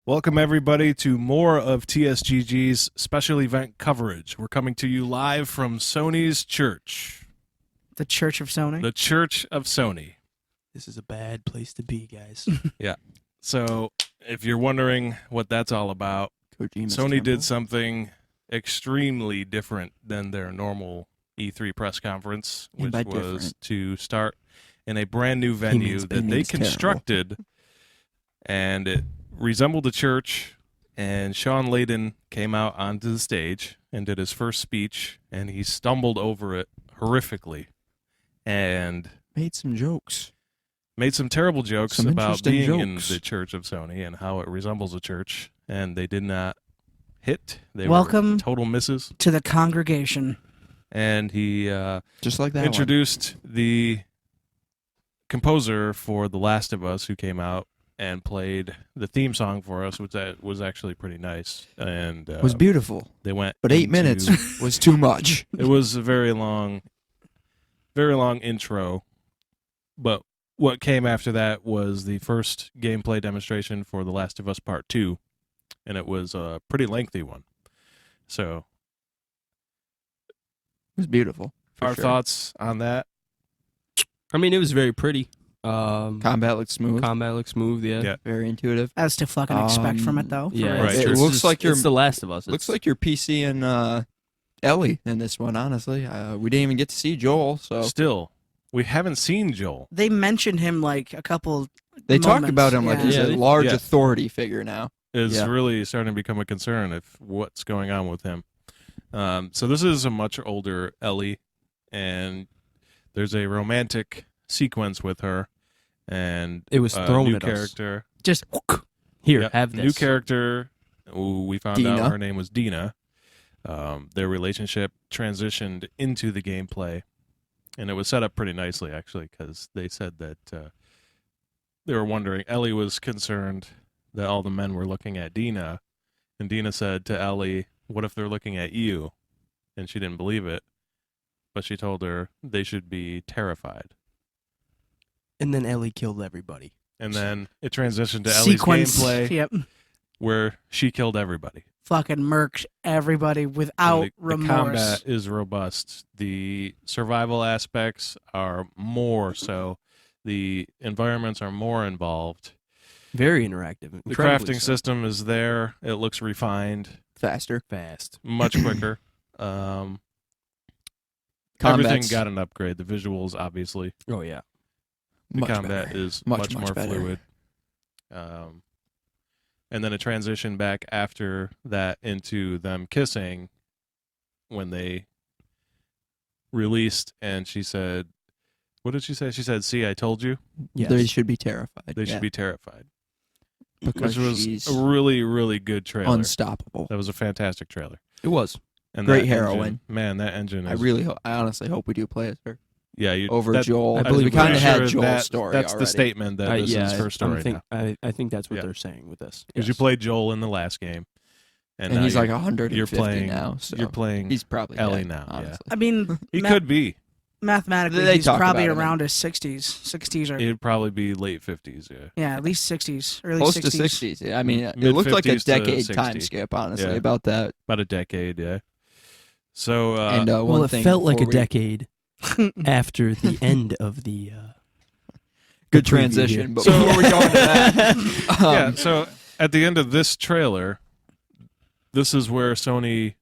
Welcome, everybody, to more of TSGG's special event coverage. We're coming to you live from Sony's church. The Church of Sony? The Church of Sony. This is a bad place to be, guys. Yeah. So, if you're wondering what that's all about, Sony did something extremely different than their normal E3 press conference, which was to start in a brand new venue that they constructed, and it resembled a church, and Sean Layden came out onto the stage and did his first speech, and he stumbled over it horrifically and made some jokes. Made some terrible jokes about being in the Church of Sony and how it resembles a church, and they did not hit. They Welcome were total misses to the congregation. And he just like that introduced the composer for The Last of Us, who came out and played the theme song for us, which was actually pretty nice. And it was beautiful. They went, but 8 minutes was too much. It was a very long intro. But what came after that was the first gameplay demonstration for The Last of Us Part 2, and it was a pretty lengthy one. So, it was beautiful. Our thoughts on that? I mean, it was very pretty. Combat looked smooth. Yeah. Very intuitive. As to fucking expect from it, though. Yeah, right. It looks like it's The Last of Us. Looks like you're PC and Ellie in this one, honestly. We didn't even get to see Joel, so... Still, we haven't seen Joel. They mentioned him like a couple They talk about him like he's a large authority figure now. It's really starting to become a concern of what's going on with him. So this is a much older Ellie, and there's a romantic sequence with her, and it was thrown new at character. Us. Just here, have this new character. We found Dina. out her name was Dina. Their relationship transitioned into the gameplay, and it was set up pretty nicely, actually, because they said that they were wondering. Ellie was concerned that all the men were looking at Dina, and Dina said to Ellie, "What if they're looking at you?" And she didn't believe it, but she told her they should be terrified. And then Ellie killed everybody. And then it transitioned to Ellie's gameplay, where she killed everybody. Fucking murked everybody without remorse. The combat is robust. The survival aspects are more so. The environments are more involved. Very interactive. The crafting system is there. It looks refined. Fast. Much quicker. Everything got an upgrade. The visuals, obviously. Oh, yeah. The combat is much more fluid. And then a transition back after that into them kissing when they released, and she said, what did she say? She said, "See, I told you." Yes. They should be terrified. They should be terrified. Because which was a really, really good trailer. Unstoppable. That was a fantastic trailer. It was. And great heroine. Man, that engine is... I honestly hope we do play as her. Yeah, over Joel. I believe we kind of had Joel's story That's already. the statement that this is her story now. I think that's what they're saying with this. Because you played Joel in the last game. And he's like 150 now. So you're playing he's probably Ellie dead, now. Honestly. I mean... He could be. Mathematically, he's probably around his 60s. 60s or... It'd probably be late 50s, yeah. Yeah, at least 60s. Early Close 60s. to 60s. Yeah. I mean, it looked like a decade time skip, honestly, about that. About a decade, yeah. So, well, it felt like a decade after the end of the good transition. But before we go into that, yeah. So at the end of this trailer, this is where Sony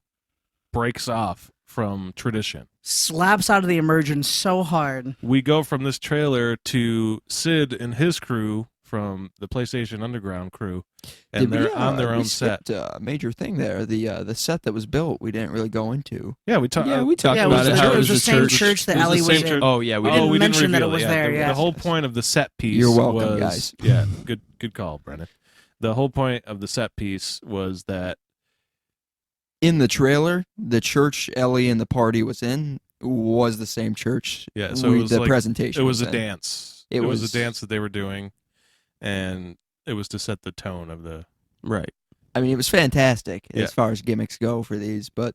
breaks off from tradition. Slaps out of the immersion so hard. We go from this trailer to Sid and his crew from the PlayStation Underground crew, and they're on their own set. A major thing there, the set that was built, we didn't really go into. Yeah, we talked. We talked about it. It was the same church that Ellie was in. Oh yeah, we didn't mention that it reveal was there. Yeah, the whole point of the set piece. You're welcome, was, guys. Yeah, good call, Brennan. The whole point of the set piece was that in the trailer, the church Ellie and the party was in was the same church. Yeah, so it was the like, presentation. It was a dance. It was a dance that they were doing, and it was to set the tone of the right. I mean, it was fantastic as far as gimmicks go for these, but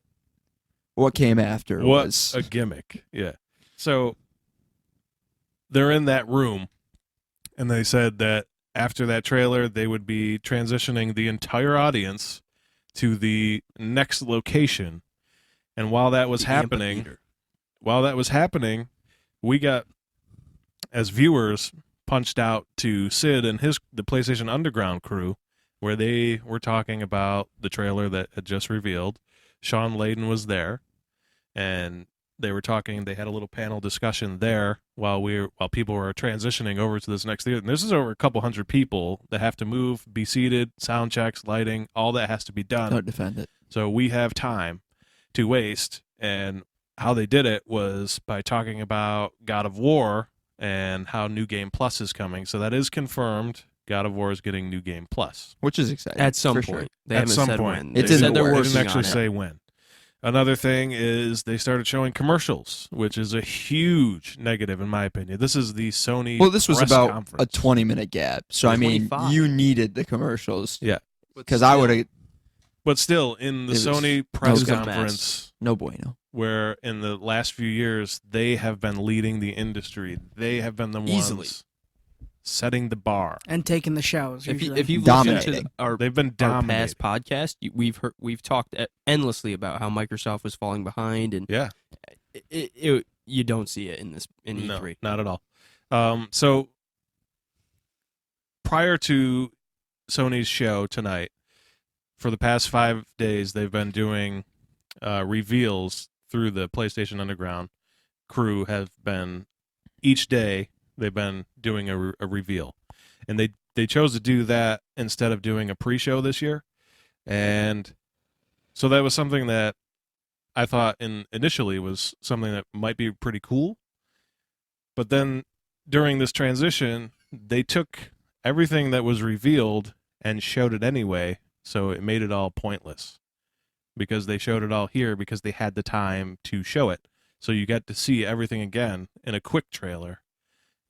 what came after was a gimmick. Yeah. So they're in that room, and they said that after that trailer, they would be transitioning the entire audience to the next location. And while that was happening, we got, as viewers, punched out to Sid and the PlayStation Underground crew, where they were talking about the trailer that had just revealed. Sean Layden was there, and they were talking. They had a little panel discussion there while people were transitioning over to this next theater. And this is over a couple hundred people that have to move, be seated, sound checks, lighting, all that has to be done. Don't defend it. So we have time to waste, and how they did it was by talking about God of War and how New Game Plus is coming. So that is confirmed. God of War is getting New Game Plus, which is exciting. At some point. Sure. They haven't said when. It's in the they're works. They didn't actually on say when. Another thing is they started showing commercials, which is a huge negative in my opinion. This is the Sony. Well, this was press about conference. a 20-minute gap, so I mean, 25. you needed the commercials. Yeah, because I would have. But still, in the Sony press conference, no bueno. Where in the last few years they have been leading the industry, they have been the ones setting the bar and taking the shows. If you've dominating, listened to they've been dominating. Our past podcast, we've talked endlessly about how Microsoft was falling behind, and you don't see it in E3. No, not at all. So prior to Sony's show tonight, for the past 5 days, they've been doing reveals through the PlayStation Underground crew. Have been each day they've been doing a reveal, and they chose to do that instead of doing a pre-show this year, and so that was something that I thought initially was something that might be pretty cool, but then during this transition, they took everything that was revealed and showed it anyway, so it made it all pointless. Because they showed it all here because they had the time to show it. So you get to see everything again in a quick trailer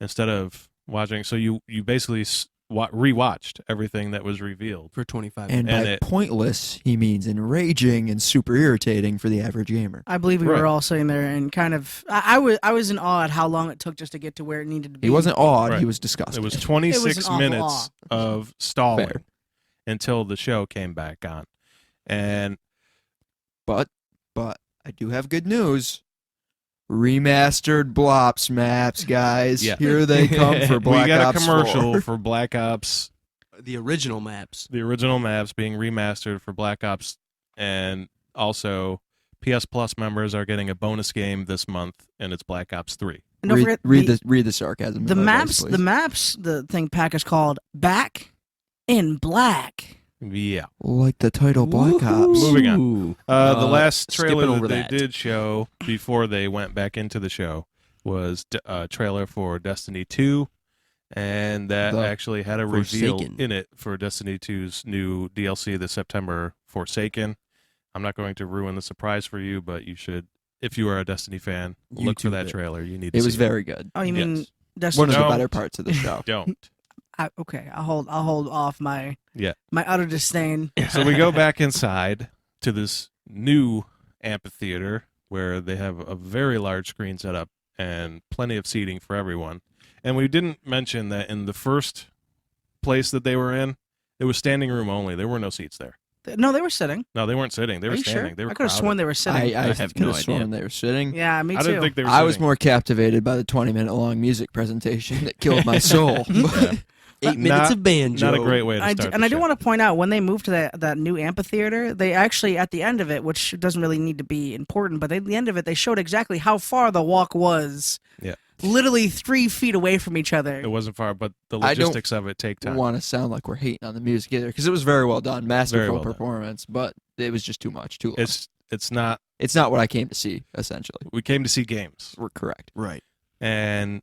instead of watching. So you basically rewatched everything that was revealed. For 25 minutes. And by pointless, he means enraging and super irritating for the average gamer. I believe we were all sitting there and kind of... I was in awe at how long it took just to get to where it needed to be. He wasn't awed, he was disgusted. It was 26 minutes of stalling until the show came back on. And... But I do have good news. Remastered Blops maps, guys. Yeah. Here they come for Black Ops 4. We got a commercial for Black Ops. The original maps. The original maps being remastered for Black Ops. And also, PS Plus members are getting a bonus game this month, and it's Black Ops 3. And don't forget read the sarcasm. The maps, the thing pack is called Back in Black. Yeah. Like the title Black Ops. Moving on. The last trailer that they did show before they went back into the show was a trailer for Destiny 2, and that actually had a reveal in it for Destiny 2's new DLC this September, Forsaken. I'm not going to ruin the surprise for you, but you should, if you are a Destiny fan, look for that trailer. You need to see it was very good. Oh, you mean Destiny? One of the better parts of the show. Don't. Okay, I'll hold off my utter disdain. So we go back inside to this new amphitheater where they have a very large screen set up and plenty of seating for everyone. And we didn't mention that in the first place that they were in, it was standing room only. There were no seats there. No, they were sitting. No, they weren't sitting. They were standing. Sure? They were I could have sworn they were sitting. I have no idea. They were sitting. Yeah, me too. I didn't think they were sitting. I was more captivated by the 20-minute long music presentation that killed my soul. 8 minutes of banjo. Not a great way to start. And I do want to point out, when they moved to that new amphitheater, they actually, at the end of it, which doesn't really need to be important, but at the end of it, they showed exactly how far the walk was. Yeah. Literally 3 feet away from each other. It wasn't far, but the logistics of it take time. I don't want to sound like we're hating on the music either, because it was very well done, masterful performance, but it was just too much, too long. It's not what I came to see, essentially. We came to see games. We're correct. Right. And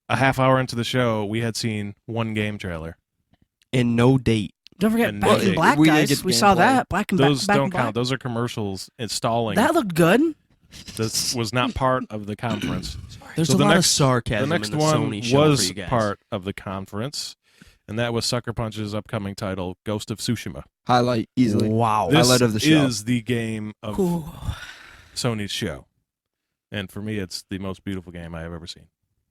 a half hour into the show, we had seen one game trailer. And no date. Don't forget Back in Black, guys. We saw that. Black and Those Back don't count. Those are commercials installing. That looked good. This was not part of the conference. There's a lot of sarcasm. The next in the one Sony show was for you guys. part of the conference, and that was Sucker Punch's upcoming title, Ghost of Tsushima. Highlight easily. Wow. Highlight of the show. This is the game of Sony's show. And for me, it's the most beautiful game I have ever seen.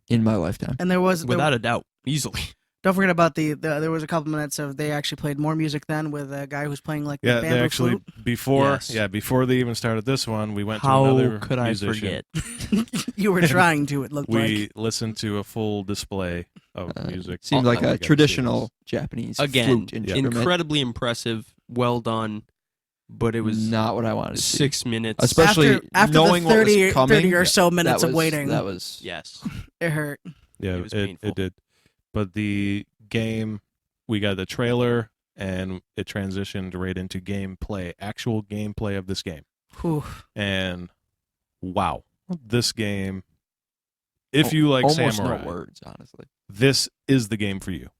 In my lifetime. And there was... Without a doubt. Easily. Don't forget about there was a couple minutes of they actually played more music then with a guy who's playing like the Yeah, bamboo they actually flute. before they even started this one, we went to How another could I musician. forget? You were trying to. It looked We listened to a full display of music. Seems like Oh, a traditional Japanese Again, flute instrument. incredibly impressive, well done, but it was Not what I wanted to see. 6 minutes. Especially after knowing the what 30, was coming. 30 or so minutes that of was, waiting. That was yes. It hurt. Yeah, It was painful. it did. But the game, we got the trailer, and it transitioned right into gameplay, actual gameplay of this game. Whew. And wow, this game, if you like almost samurai, no words, honestly. this is the game for you.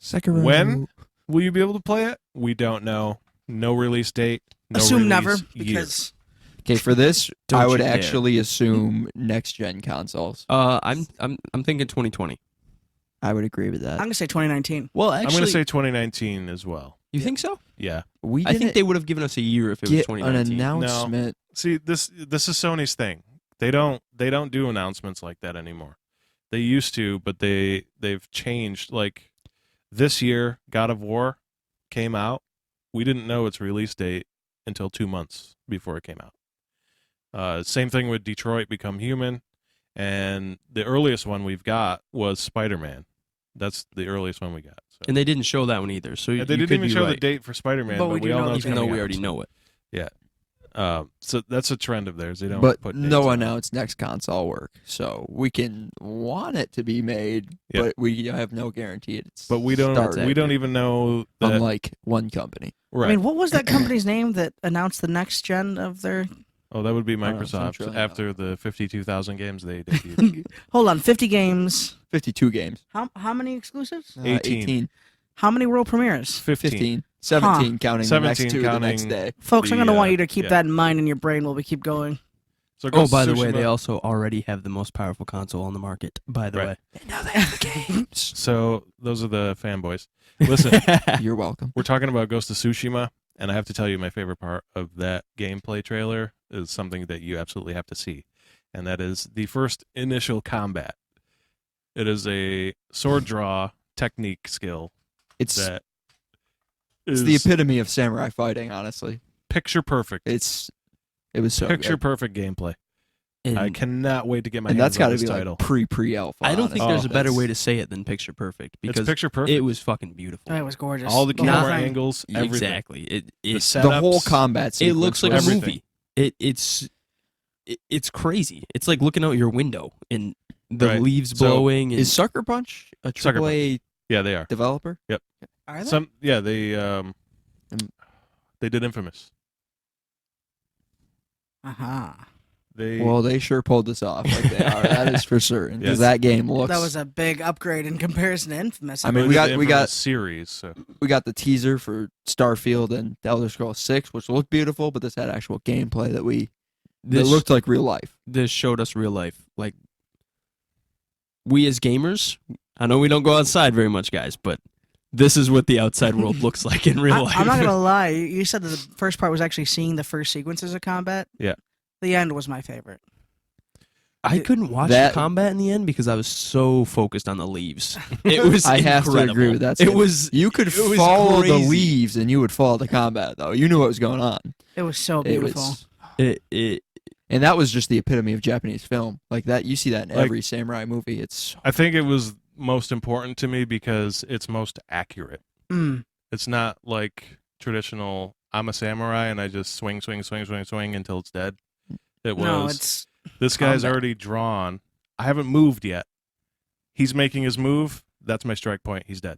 Sekiro. When will you be able to play it? We don't know. No release date. No Assume release never year. because Okay, for this, Don't I would you dare. actually assume next gen consoles. I'm thinking 2020. I would agree with I'm that. gonna say 2019. Well, I'm actually, going to say 2019 as well. you think so? Yeah. We I think didn't they would have given us a year if it was get 2019. an announcement. See, this is Sony's thing. They don't do announcements like that anymore. They used to, but they've changed. Like this year, God of War came out. We didn't know its release date until 2 months before it came out. Same thing with Detroit Become Human, and the earliest one we've got was Spider-Man. That's the earliest one we got. So. And they didn't show that one either. So Yeah, they you didn't could even be show the right, date for Spider-Man, But but we we do all know know it's it's even though coming we out. already know it. So that's a trend of theirs. They don't But put no dates on it. announced next console work. So we can want it to be made, Yep. but we have no guarantee it's But we don't. started, We don't even know that. unlike one company. Right. I mean, what was that company's name that announced the next gen of their? Oh, that would be don't know, Microsoft. Central. After the 52,000 games they debuted. Hold on, 50 games. 52 games. How many exclusives? 18. How many world premieres? 15. 17 counting the next 17 two the next counting- day. Folks, I'm The, gonna want you to keep yeah. that in mind in your brain while we keep going. So Oh, Ghost by of the way, they Tsushima- also already have the most powerful console on the market. By the Right. way, Now they have the games. So those are the fanboys. Listen, You're welcome. we're talking about Ghost of Tsushima, and I have to tell you, my favorite part of that gameplay trailer is something that you absolutely have to see, and that is the first initial combat. It is a sword draw technique skill It's that it's is the epitome of samurai fighting, honestly. picture perfect. It was so Picture good. perfect gameplay. And I cannot wait to get my And hands that's got on to this be title. like pre-alpha. I don't think Oh, there's a better That's- way to say it than picture perfect It's because picture perfect. it was fucking beautiful. It was gorgeous. All the whole camera thing. angles, everything. Exactly. The It setups, the whole combat it sequence looks like a was- everything. movie. It's crazy. It's like looking out your window and the Right. leaves So, blowing. And Is Sucker Punch a Sucker AAA Yeah, they are. developer? Are they? They did Infamous. They Well, they sure pulled this off like they are. That is for certain. Because Yes. that game looks. That was a big upgrade in comparison to Infamous. I mean, they we did got- the we got- Infamous series. So. we got the teaser for Starfield and The Elder Scrolls 6, which looked beautiful, but this had actual gameplay that this looked like real life. this showed us real life. Like we as gamers, I know we don't go outside very much, guys, but this is what the outside world looks like in real life. I'm not gonna lie. You said that the first part was actually seeing the first sequences of combat. Yeah. The end was my favorite. I couldn't watch That- the combat in the end because I was so focused on the leaves. It was I have to incredible. agree with that It statement. was You could it was follow the crazy. leaves and you would follow the combat, though. You knew what was going on. It was so It beautiful. was, it and that was just the epitome of Japanese film. Like that, you see that in Like- every samurai movie. It's I think it was most important to me because it's most accurate. Mm. It's not like traditional. I'm a samurai and I just swing until it's dead. It was. No, it's This guy's combat. already drawn. I haven't moved yet. He's making his move. That's my strike point. He's dead.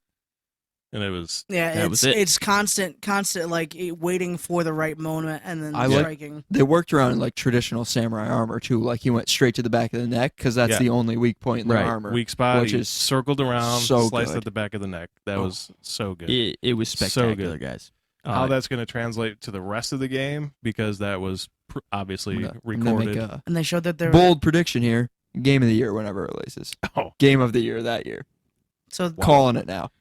And it was. yeah. That It's was it. it's constant like waiting for the right moment and then I like- striking. they worked around like traditional samurai armor too. Like he went straight to the back of the neck because that's Yeah. the only weak point in the Right. armor. Weak spot. which He is circled around, so sliced good. at the back of the neck. That Oh. was so good. it was So spectacular, good. guys. How that's going to translate to the rest of the game because that was obviously I'm gonna recorded. make a And they showed that there. bold prediction here. Game of the year whenever it releases. Oh, Game of the year that year. So Calling it now.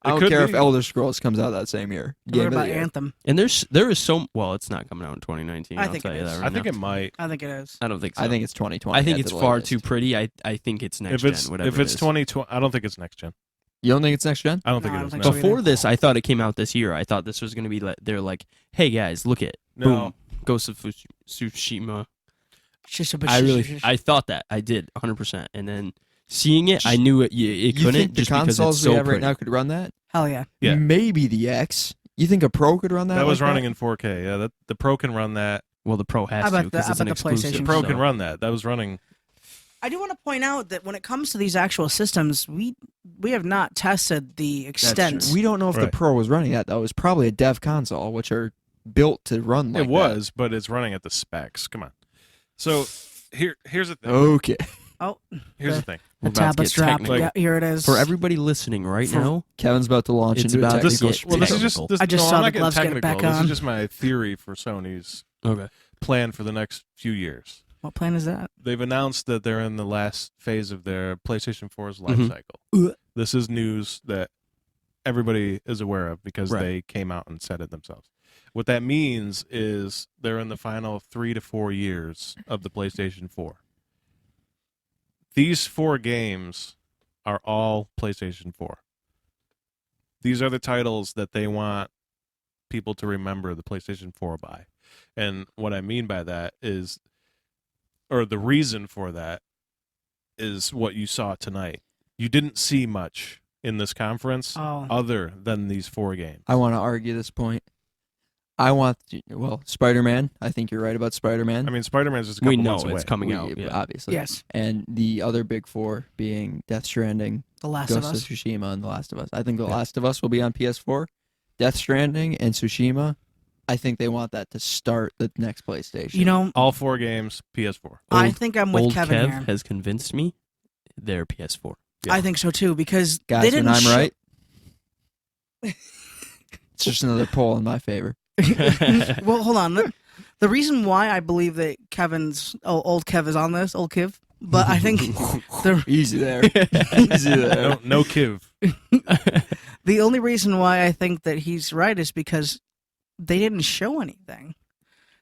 I It don't could care be. if Elder Scrolls comes out that same year. what Game of about the year. Anthem? And there is so well, it's not coming out in 2019. I I'll think tell it you is. that right I think now. it might. I think it is. I don't think so. I think it's 2020. I think at it's the far latest. too pretty. I think it's next If it's gen. Whatever if it's it is. 2020, I don't think it's next gen. You don't think it's next gen? I don't think No, I it don't is. think No. so Before this, I thought it came out this year. I thought this was going to be like, they're like, hey guys, look it. No. Boom. Ghost of Tsushima. Shish. I thought that. I did, 100%. And then seeing it, I knew it You couldn't think the just because it's consoles so we have right pretty. now could run that? Hell yeah. Yeah. Maybe the X. You think a Pro could run that? That was like running in 4K. Yeah, the Pro can run that. Well, the Pro has How to about because the- it's an how about the exclusive. PlayStation? The Pro so- can run that. That was running. I do want to point out that when it comes to these actual systems, we have not tested the extent. We don't know if the Right. Pro was running that though. It was probably a dev console, which are built to run like It was, but it's running at the specs. Come on. So here's the thing. Okay. Oh, Here's the thing. We're the about to tablet's get dropped. technical. Yeah, here it is. For everybody listening right now, Kevin's about to launch It's into a about to technical get- Well, this is technical. just. This, I just no, saw I'm the not getting gloves get technical. back This on. is just my theory for Sony's okay. plan for the next few years. What plan is that? They've announced that they're in the last phase of their PlayStation 4's life Mhm. cycle. This is news that everybody is aware of because Right. they came out and said it themselves. What that means is they're in the final 3 to 4 years of the PlayStation 4. These 4 games are all PlayStation 4. These are the titles that they want people to remember the PlayStation 4 by. And what I mean by that is, or the reason for that is what you saw tonight. You didn't see much in this conference Oh. other than these 4 games. I want to argue this point. I want, Spider-Man. I think you're right about Spider-Man. I mean, Spider-Man's just a couple We know months away. it's coming out. Yeah. Obviously. Yes, And the other big 4 being Death Stranding, The Last Ghost of of Us. Tsushima, and The Last of Us. I think The Last of Us will be on PS4. Death Stranding and Tsushima, I think they want that to start the next PlayStation. You know, All 4 games, PS4. I think I'm with Old Kevin Kev here. has convinced me they're PS4. I think so too because Guys, they didn't. when I'm show- right, it's just another poll in my favor. Well, hold on. The reason why I believe that old Kev is on this, old Kev, but I think Easy there. Easy there. No Kiv. the only reason why I think that he's right is because they didn't show anything.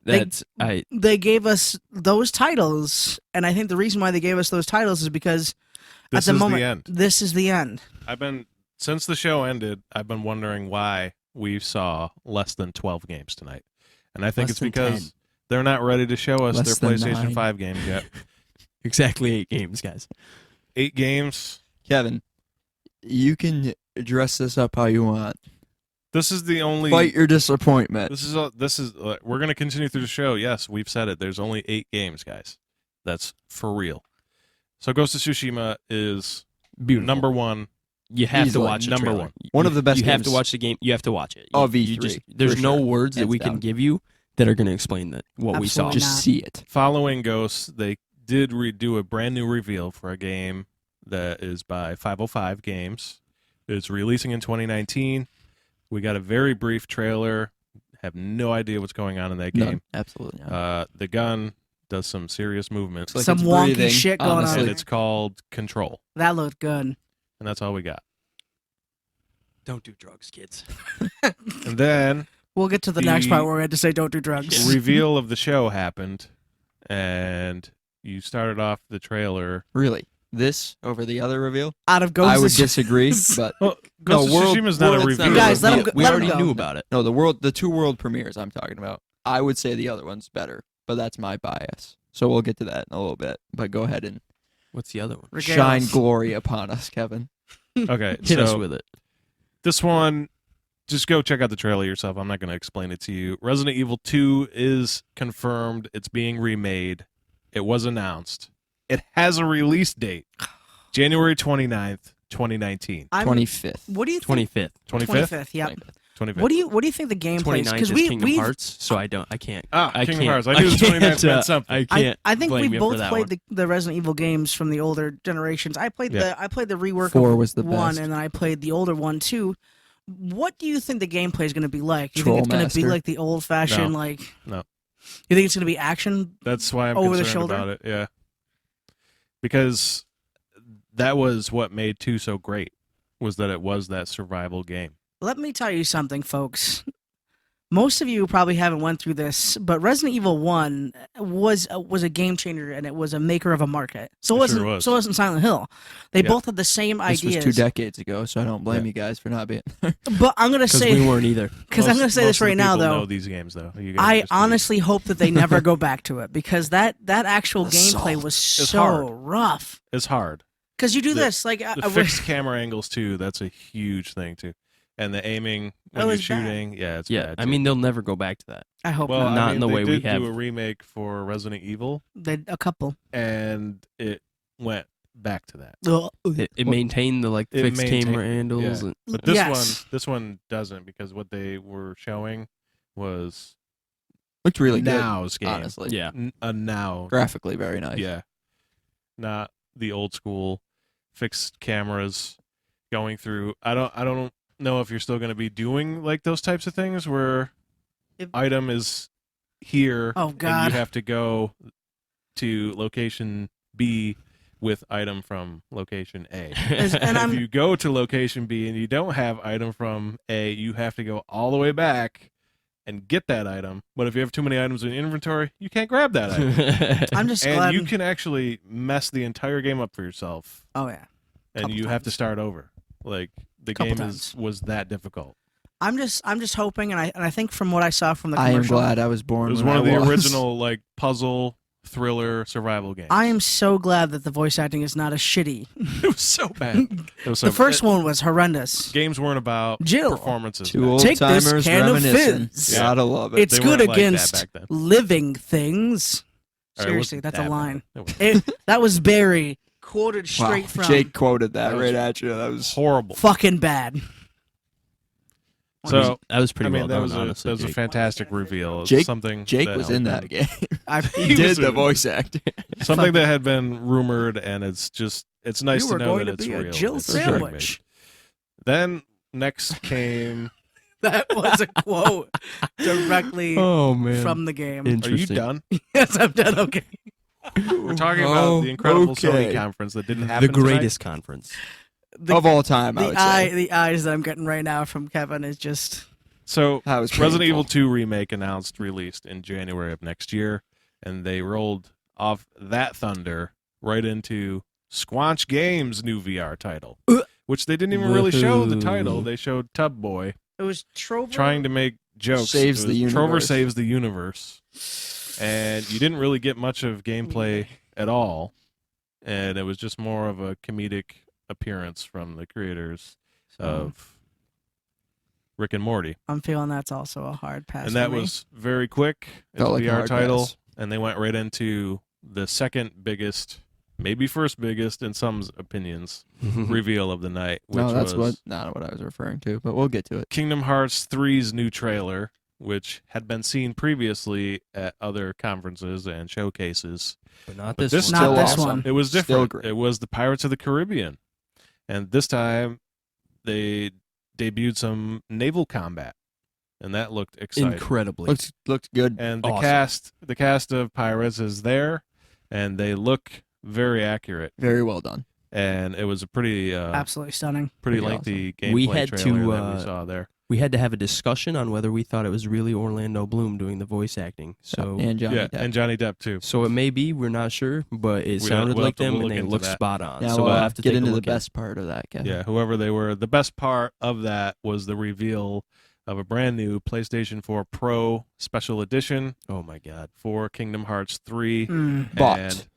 That's They gave us those titles, and I think the reason why they gave us those titles is because This at the is moment, the end. this is the end. Since the show ended, I've been wondering why we saw less than 12 games tonight. And I think Less it's than because 10. they're not ready to show us Less their than PlayStation 9. 5 games yet. exactly 8 games, guys. 8 games. Kevin, you can dress this up how you want. This is the only. Fight your disappointment. This is. We're gonna continue through the show. Yes, we've said it. There's only 8 games, guys. That's for real. So Ghost of Tsushima is Beautiful. number 1. You have Easily. to watch the Number trailer. 1. One of the best You have to games watch the game. You have to watch it. of You E3, there's for no sure. words that Hands we can down. give you that are going to explain what we saw. Absolutely Just not. see it. Following Ghosts, they did do a brand new reveal for a game that is by 505 Games. It's releasing in 2019. We got a very brief trailer. Have no idea what's going on in that game. None. Absolutely not. The gun does some serious movement, Like Some it's wonky breathing, shit going honestly. and on. it's called Control. That looked good. And that's all we got. Don't do drugs, kids. And then We'll get to the next The- part where we had to say don't do drugs. reveal of the show happened, and you started off the trailer. Really? This over the other reveal? Out of Ghost I of would Tsushima. disagree, but Well, Ghost No, of World- Tsushima's not a World's not review. a Guys, let him reveal. go- We let him already go. knew about it. no, the 2 world premieres I'm talking about. I would say the other one's better, but that's my bias. So we'll get to that in a little bit. But go ahead and What's the other one? Regale shine us. glory upon us, Kevin. Okay, Hit us so with it. this one, just go check out the trailer yourself. I'm not going to explain it to you. Resident Evil 2 is confirmed. It's being remade. It was announced. It has a release date, January 29th, 2019. 25th. What do you think? 25th. 25th? 25th. Yep. 25th. What do you think the gameplay is? 29th Because is we Kingdom Hearts, so I can't. Ah, Kingdom can't- Hearts. I knew the 29th meant something. I can't. I think blame we you for both that played one. the Resident Evil games from the older generations. I played Yeah. the rework 4 of was the 1, best. and then I played the older one too. What do you think the gameplay is going to be like? Do you Troll think it's going to be Master. like the old fashioned No. like? No. You think it's going to be action? That's why I'm Over the concerned shoulder? about it. Yeah. Because that was what made 2 so great, was that it was that survival game. Let me tell you something, folks. Most of you probably haven't went through this, but Resident Evil 1 was a game changer, and it was a maker of a market. So It sure was. So wasn't Silent Hill. They Yeah. both had the same This ideas. was 2 decades ago, so I don't blame you guys for not being there. But I'm gonna Because say we weren't either. because I'm gonna say this Most of the right now people though. know these games though. You guys I just- honestly hope that they never go back to it because that actual gameplay was so hard. rough. it's hard. Because you do The- this like The fixed camera angles too. That's a huge thing too, and the aiming when Oh, you're it's bad. shooting. Yeah, it's Yeah, bad. I too. mean, they'll never go back to that. I hope well, not. Not I mean, in the they way we did have. do a remake for Resident Evil, A couple. and it went back to that. It maintained the It fixed maintained- camera handles. yeah. And, But this Yes. one doesn't because what they were showing was Looked really now's good, game. honestly. yeah, A now. Graphically, very nice. Yeah, not the old school fixed cameras going through. I don't know if you're still going to be doing like those types of things where item is here Oh, and God. you have to go to location B with item from location A. And If you go to location B and you don't have item from A, you have to go all the way back and get that item. But if you have too many items in your inventory, you can't grab that item. I'm just And glad. you can actually mess the entire game up for yourself, Oh yeah. and Couple you have to times. start over. Like the Couple game times. was that difficult. I'm just hoping, and I think from what I saw from the I am commercial, glad I was born. It was when one of I the was. original like puzzle thriller survival games. I am so glad that the voice acting is not as shitty. It was so bad. It was so The first one was horrendous. games weren't about Jill. performances. Two back old then. Take this timers can of reminiscing. fizz. Gotta love it. It's They good weren't like that against back then. living things. Or it Seriously, wasn't that's that a bad. line. It was That was Barry quoted Wow, straight from Jake quoted that That was- right at you. That was horrible. fucking bad. So that was pretty I mean, well that done, was honestly. a Jake. fantastic reveal. It's Jake- something Jake that was had in that been- game. I, he did was the in- voice acting. something that had been rumored, and it's nice you to were know going that to it's be real. a Jill It's being sandwich. made. Then next came. That was a quote directly Oh man, from the game. Are you interesting. done? Yes, I'm done. Okay. We're talking about the incredible okay. Sony conference that didn't happen. The greatest conference. The, Of all time, I would say. the eyes that I'm getting right now from Kevin is just So That was Resident painful. Evil 2 remake announced released in January of next year, and they rolled off that thunder right into Squanch Games' new VR title, which they didn't even really show the title. Woohoo. They showed Tub Boy it was Trover trying to make jokes. Saves It the was Trover universe. saves the universe, and you didn't really get much of gameplay at all, and it was just more of a comedic appearance from the creators of Rick and Morty. I'm feeling that's also a hard pass. And that for me. was very quick. It's Felt a like a VR hard title, pass. and they went right into the second biggest, maybe first biggest in some opinions, reveal of the night, which No, that's was not what I was referring to, but we'll get to it. Kingdom Hearts 3's new trailer, which had been seen previously at other conferences and showcases. But not But this, this one. Not Still this awesome. one. It was Still different. great. It was the Pirates of the Caribbean, and this time they debuted some naval combat, and that looked exciting. Incredibly. Looked good. And the Awesome. cast of pirates is there, and they look very accurate. Very well done. And it was a pretty absolutely stunning. pretty Pretty lengthy gameplay We had trailer to, that we saw there. We had to have a discussion on whether we thought it was really Orlando Bloom doing the voice acting. So And Johnny Yeah, Depp. and Johnny Depp too. So it may be, we're not sure, but it We'll sounded have like to them, look and they into look that. spot on. Now so we'll have to get take into a the look best part of that, Kevin. Yeah, whoever they were. The best part of that was the reveal of a brand new PlayStation 4 Pro Special Edition Oh my God! for Kingdom Hearts 3. But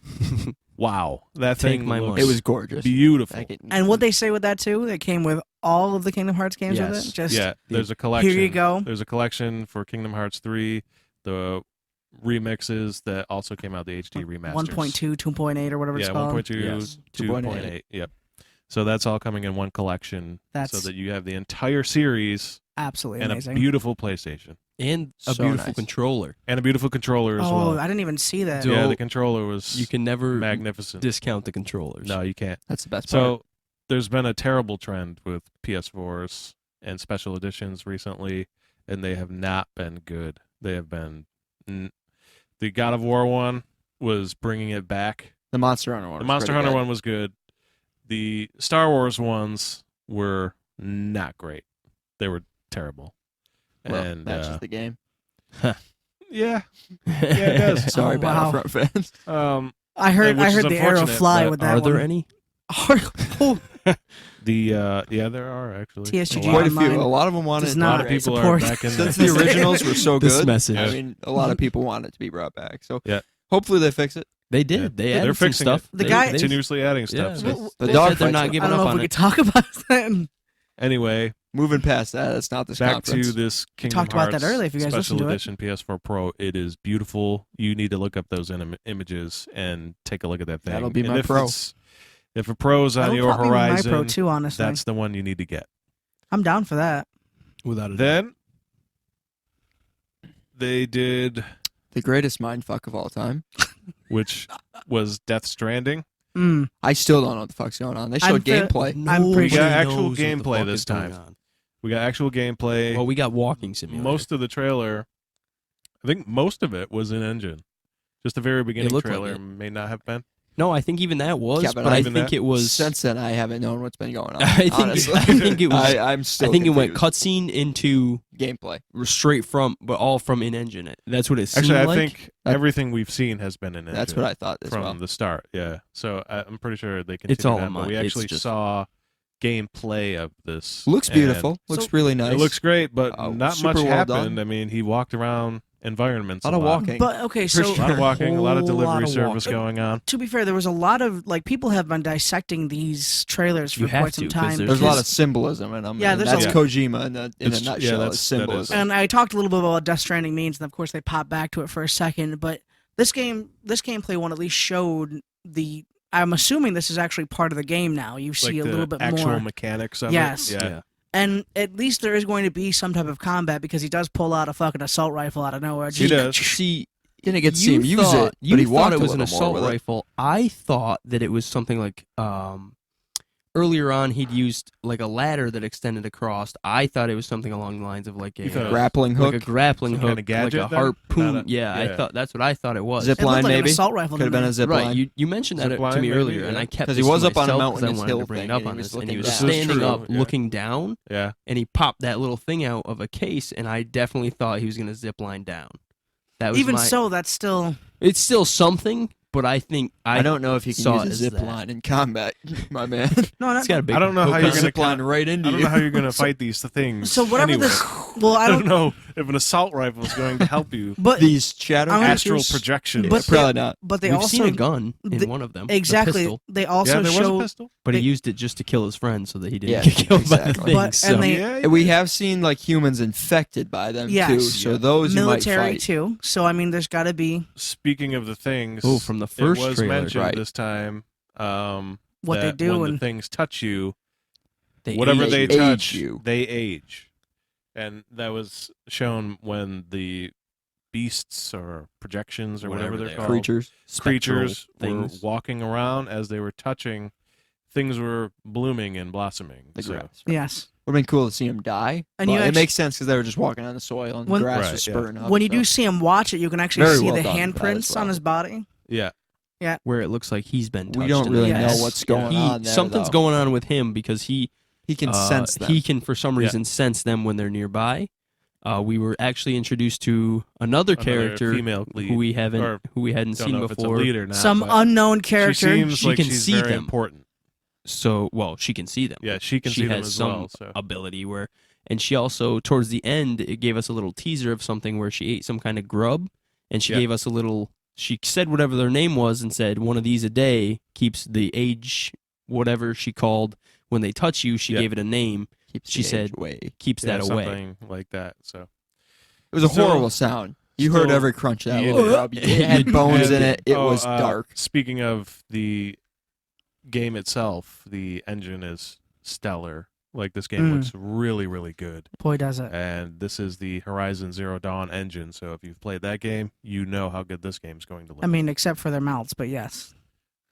And wow, that Take thing my looks money. it was gorgeous. beautiful. And what they say with that too, it came with all of the Kingdom Hearts games with Yes. it. Just Yeah, there's a collection. here you go. There's a collection for Kingdom Hearts 3, the remixes that also came out, the HD remasters. 1.2, 2.8, or whatever Yeah, it's called. 1.2, Yes. 2.8. Yep. So that's all coming in one collection, That's so that you have the entire series absolutely and amazing. a beautiful PlayStation And a So beautiful nice. controller. and a beautiful controller as Oh, well. I didn't even see that. So- Yeah, the controller was You can never magnificent. discount the controllers. No, you can't. That's the best part. So there's been a terrible trend with PS4s and special editions recently, and they have not been good. They have been. The God of War one was bringing it back. The Monster Hunter one. The was Monster pretty Hunter good. one was good. The Star Wars ones were not great. They were terrible. Well, and matches the game. yeah, it does. Sorry, Oh, wow. Battlefront fans. I heard which is the arrow unfortunate, fly but with that Are there one. any? Oh, There are actually TSG a lot, Quite a few. Online A lot of them want does it. a lot not of people are support- back in Since there. the originals were so This good, message. I mean, a lot of people want it to be brought back. So Yeah. hopefully they fix it. They did. Yeah. They They're added some fixing stuff. it. The They- guy- they- continuously adding stuff. Yeah. So Well, The They dog said they're fights not are- I giving don't up know if on we it. could talk about that. anyway, Moving past that, it's not this back conference. to this Kingdom talked about that Hearts earlier, if you guys Special listened to it. Edition PS4 Pro. It is beautiful. You need to look up those images and take a look at that thing. That'll be And my if Pro. If a Pro's on That'll your probably be my horizon, Pro too, honestly. that's the one you need to get. I'm down for that. Without a doubt. Then they did, The greatest mindfuck of all time. which was Death Stranding. Mm. I still don't know what the fuck's going on. They I'm showed fe- gameplay. I'm Nobody pretty sure- knows actual what the gameplay fuck this is going time. on. We got actual gameplay. Well, we got walking simulator. Most of the trailer, I think most of it was in engine. Just the very beginning looked like trailer it. may not have been. No, I think even that was, Yeah, but but I even think that- it was. Since then, I haven't known what's been going on. I honestly. think it was. I'm still I think it went confused. cutscene into Gameplay. straight from, but all from in engine. That's what it seemed Actually, I like. think everything we've seen has been in engine. That's what I thought as from well. the start. Yeah, so I'm pretty sure they continue It's all that, in but my- we it's actually just- saw gameplay of this. Looks and beautiful. Looks So- really nice. It looks great, but not super much well happened. done. I mean, he walked around environments A lot of walking. But okay, For so A lot of walking, a lot of Whole lot delivery of service walking. going on. to be fair, there was a lot of people have been dissecting these trailers for You have quite to, some 'cause time. There's a lot of because- symbolism in them. Yeah, and there's that's a- Kojima in a It's- yeah, nutshell. that's- Is that is. symbolism. And I talked a little bit about what Death Stranding means, and of course they pop back to it for a second. But this gameplay one at least showed the. I'm assuming this is actually part of the game now. You see Like a the little bit actual more, mechanics of Yes. it. Yeah. and at least there is going to be some type of combat because he does pull out a fucking assault rifle out of nowhere. He does. See, Didn't get to see him use thought- it, You but he thought walked it a was an little more assault with it. rifle. I thought that it was something like earlier on he'd used like a ladder that extended across. I thought it was something along the lines of like You thought a it Grappling like hook. a grappling Some hook, kind of gadget like a then? harpoon. Not a- yeah, I yeah. thought that's what I thought it was. Zip It looked line, like an maybe? assault rifle. Could have been a zip Right, line. you mentioned that Zip to line, me maybe, earlier, and yeah. I kept 'Cause he this was to up on a myself mountain 'cause I this wanted hill to bring it thing, up and on he was this, and he looking was down. standing True, up, yeah. looking down, Yeah. and he popped that little thing out of a case, and I definitely thought he was going to zip line down. That was Even my, so, that's still. it's still something, but I think I don't know if you can saw use it a as zip that. line in combat, my man. No, not. It's got a big. I don't know how hook you're on gonna it. zip line right into I don't you. know how you're going to fight these things. So whatever anyway. this. Well, I I don't don't. know if an assault rifle is going to help you. But These shadow I'm gonna- Astral creatures? projection. But Probably not. but they We've also seen a gun in the- one of them. a exactly. pistol, They Yeah, also there was a show. pistol. but he they- used it just to kill his friend so that he didn't Yeah, get killed by the exactly. thing. But- so. and they- Yeah, And we have seen like humans infected by them Yes. too. So Yeah. those you might military fight. too. So I mean, there's got to be Speaking of the things, Oh, from the first it was trailer, mentioned right. this time what they that do, when the and things touch you, They whatever age they age touch, you. they age. And that was shown when the beasts or projections or whatever, Whatever they're they are. called, Creatures. spectral creatures were things. walking around as they were touching, things were blooming and blossoming. The So, grass. Right. yes. Would have been cool to see them die. And but you it actu- makes sense because they were just walking on the soil and the When- grass Right, was yeah. spurting up. When you so. do see him watch it, you can actually Very see well the done for that handprints as on well. his body. yeah. where it looks like he's been touched. we don't and really Yes. know what's going he, on there. something's though. going on with him because he He can sense them. He can, for some Yeah. reason, sense them when they're nearby. We were actually introduced to another character female lead. who we hadn't Or hadn't Don't seen know if it's a before. lead or not. Some but unknown she character. seems She like can she's see very them. important. So, well, she can see them. Yeah, she can she see them has as some well. So. ability where, and she also towards the end it gave us a little teaser of something where she ate some kind of grub, and she Yeah. gave us a little. She said whatever their name was and said one of these a day keeps the age, whatever she called when they touch you. She Yeah. gave it a name. Keeps she the said- age away. Keeps Yeah, that away. something like that. So It was a Still- horrible sound. You heard still- every crunch of that Yeah. little grub. It had bones in it. It Oh, was dark. Speaking of the game itself, the engine is stellar. Like this game Mm. looks really, really good. Boy, does it. And this is the Horizon Zero Dawn engine. So if you've played that game, you know how good this game's going to look. I mean, except for their mouths, but yes.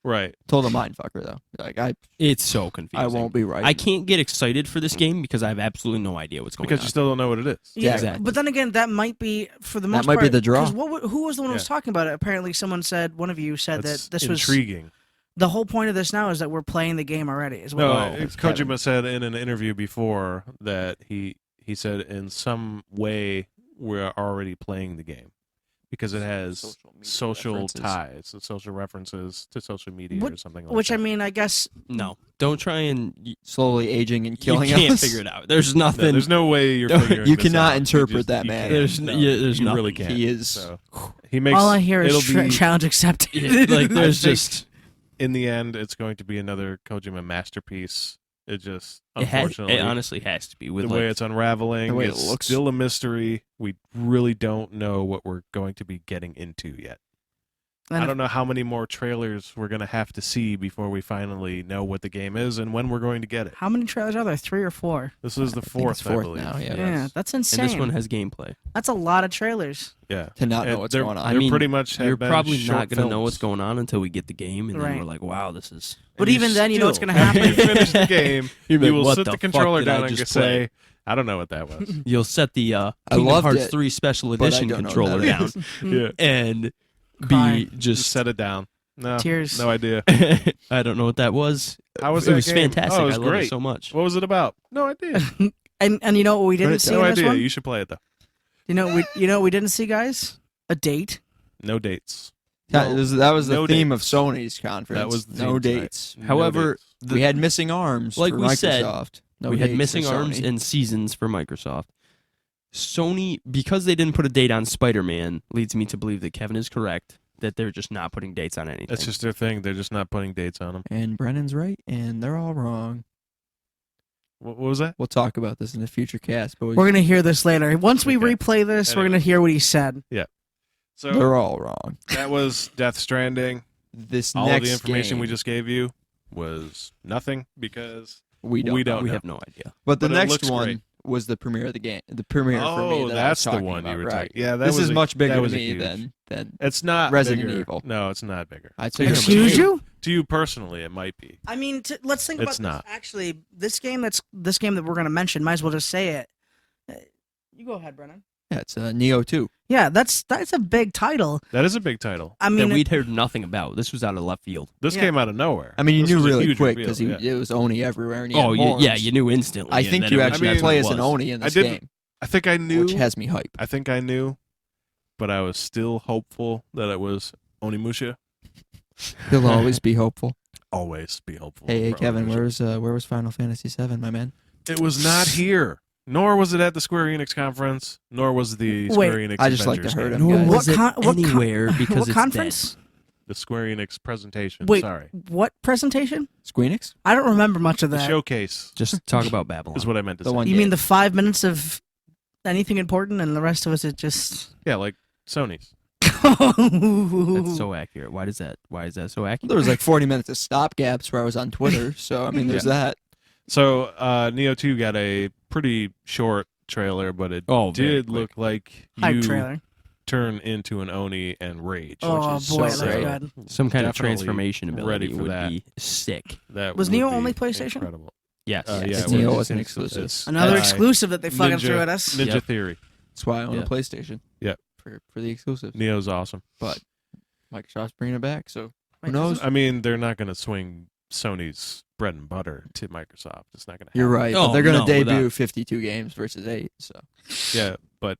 right. Total mindfucker though. Like It's so confusing. I won't be right. I can't get excited for this game because I have absolutely no idea what's going Because on. you still don't know what it is. Yeah, Exactly. But then again, that might be for the most might be part. the draw. 'Cause who was the one who was Yeah. talking about it? Apparently, someone said, one of you said That's that this was intriguing. the whole point of this now is that we're playing the game already. Is what No, Oh, Kojima said in an interview before that he he said in some way we're already playing the game because it has social ties, social references to social media or something like Which, that. I mean, I guess... No, don't try and... Slowly aging and killing you can't us. figure it out. There's No, nothing... there's no way you're figuring You this cannot out. interpret that you man. can't. There's No, there's you nothing. really can't. He is... So, he makes... All I hear it'll is be, challenge accepted. Yeah, like, there's I think just... in the end, it's going to be another Kojima masterpiece. It just, It unfortunately, honestly has to be. With the way it's unraveling, the way it it's looks. still a mystery. We really don't know what we're going to be getting into yet. And I don't know how many more trailers we're going to have to see before we finally know what the game is and when we're going to get it. How many trailers are there? 3 or 4? This is the think fourth, it's fourth I believe. now, yeah. Yeah, that's insane. And this one has gameplay. That's a lot of trailers. Yeah. To not know And what's they're- going on. I they're mean, pretty much have You're been probably short not going to know films. what's going on until we get the game, and then Right. we're like, wow, this is... But And even then, you know what's still, going to happen. When you finish the game, You're you like, will what sit the the fuck controller did I down and just say, I don't know what that was. You'll set the I Kingdom loved Hearts it, 3 Special but I Edition don't know controller what down that Yeah. and Cry. be Just just... set it down. No. Tears. No idea. I don't know what that was. How was it that was game? fantastic. Oh, it was I loved great. it so much. What was it about? No idea. And you know what we didn't see No in this idea. one? You should play it though. You know what we didn't see, guys? A date. No dates. that was the no theme dates. of Sony's conference. That was the no theme tonight. dates. No However, dates. We had missing arms Like for we said, Microsoft. No we had dates for missing arms Sony. and seasons for Microsoft. Sony, because they didn't put a date on Spider-Man, leads me to believe that Kevin is correct, that they're just not putting dates on anything. That's just their thing. They're just not putting dates on them. And Brennan's right, and they're all wrong. What was that? We'll talk about this in a future cast, but We're going to hear this later. Once we Okay. replay this, we're Anyway. going to hear what he said. So they're all wrong. that was Death Stranding. This All next of the information game, we just gave you was nothing because we don't. we know. don't we know. have no idea. But the But it next looks one great. was the premiere of the game. The premiere for me. Oh, That I was that's the talking one about, you were right. talking. Yeah, that This was is much bigger that to was a me huge. than It's not Resident bigger. Evil. No, it's not bigger. I'd say. Excuse number two. you? To you personally, it might be. I mean, let's think about It's this. not. Actually, this game that we're going to mention, might as well just say it. You go ahead, Brennan. Yeah, it's Neo 2. Yeah, that's a big title. That is a big title. I That mean, we'd heard nothing about. This was out of left field. This Yeah. came out of nowhere. I mean, you This knew was a really huge quick reveal, because yeah. it was Oni everywhere. And he Oh, had yeah, horns. you knew instantly. I and think then you it was- actually that's what play it as an was. Oni in I this didn't- game, I think I knew. which has me hype. I think I knew, but I was still hopeful that it was Onimusha. He'll always be hopeful. Always be hopeful. Hey, for Kevin, Onimusha. where was Final Fantasy VII, my man? It was not here. Nor was it at the Square Enix conference. Nor was the Square Enix. I just like to Avengers hurt game. him, Nor guys. was it What anywhere because what it's conference? The Square Enix presentation. Wait, Sorry, what presentation? Squeenix? I don't remember much of the that. showcase dead. Just talk about Babylon. is what I meant to The say. one- You Yeah. mean the 5 minutes of anything important, and the rest of us it just. Yeah, like Sony's. That's so accurate. Why is that so accurate? There was like 40 minutes of stop gaps where I was on Twitter, so I mean, there's that. So Neo 2 got a pretty short trailer, but it Oh, very did quick. look like Hype you trailer. turn into an Oni and rage. Oh is boy, so that's great. good. Some kind of Definitely transformation ability ready for would that. be sick. That Was would Neo be only PlayStation? Incredible. Yes. Yeah, yes. it Neo was. was an exclusive. It's Another by exclusive that they fucking Ninja- threw at us. Ninja Yep. Theory. That's why I own Yeah. a PlayStation. Yeah. For the exclusives. Neo's awesome. But Microsoft's bringing it back, so Wait, who knows? I mean, they're not going to swing Sony's bread and butter to Microsoft. It's not going to happen. You're right. Oh, but they're going to no, debut without- 52 games versus 8, so. Yeah, but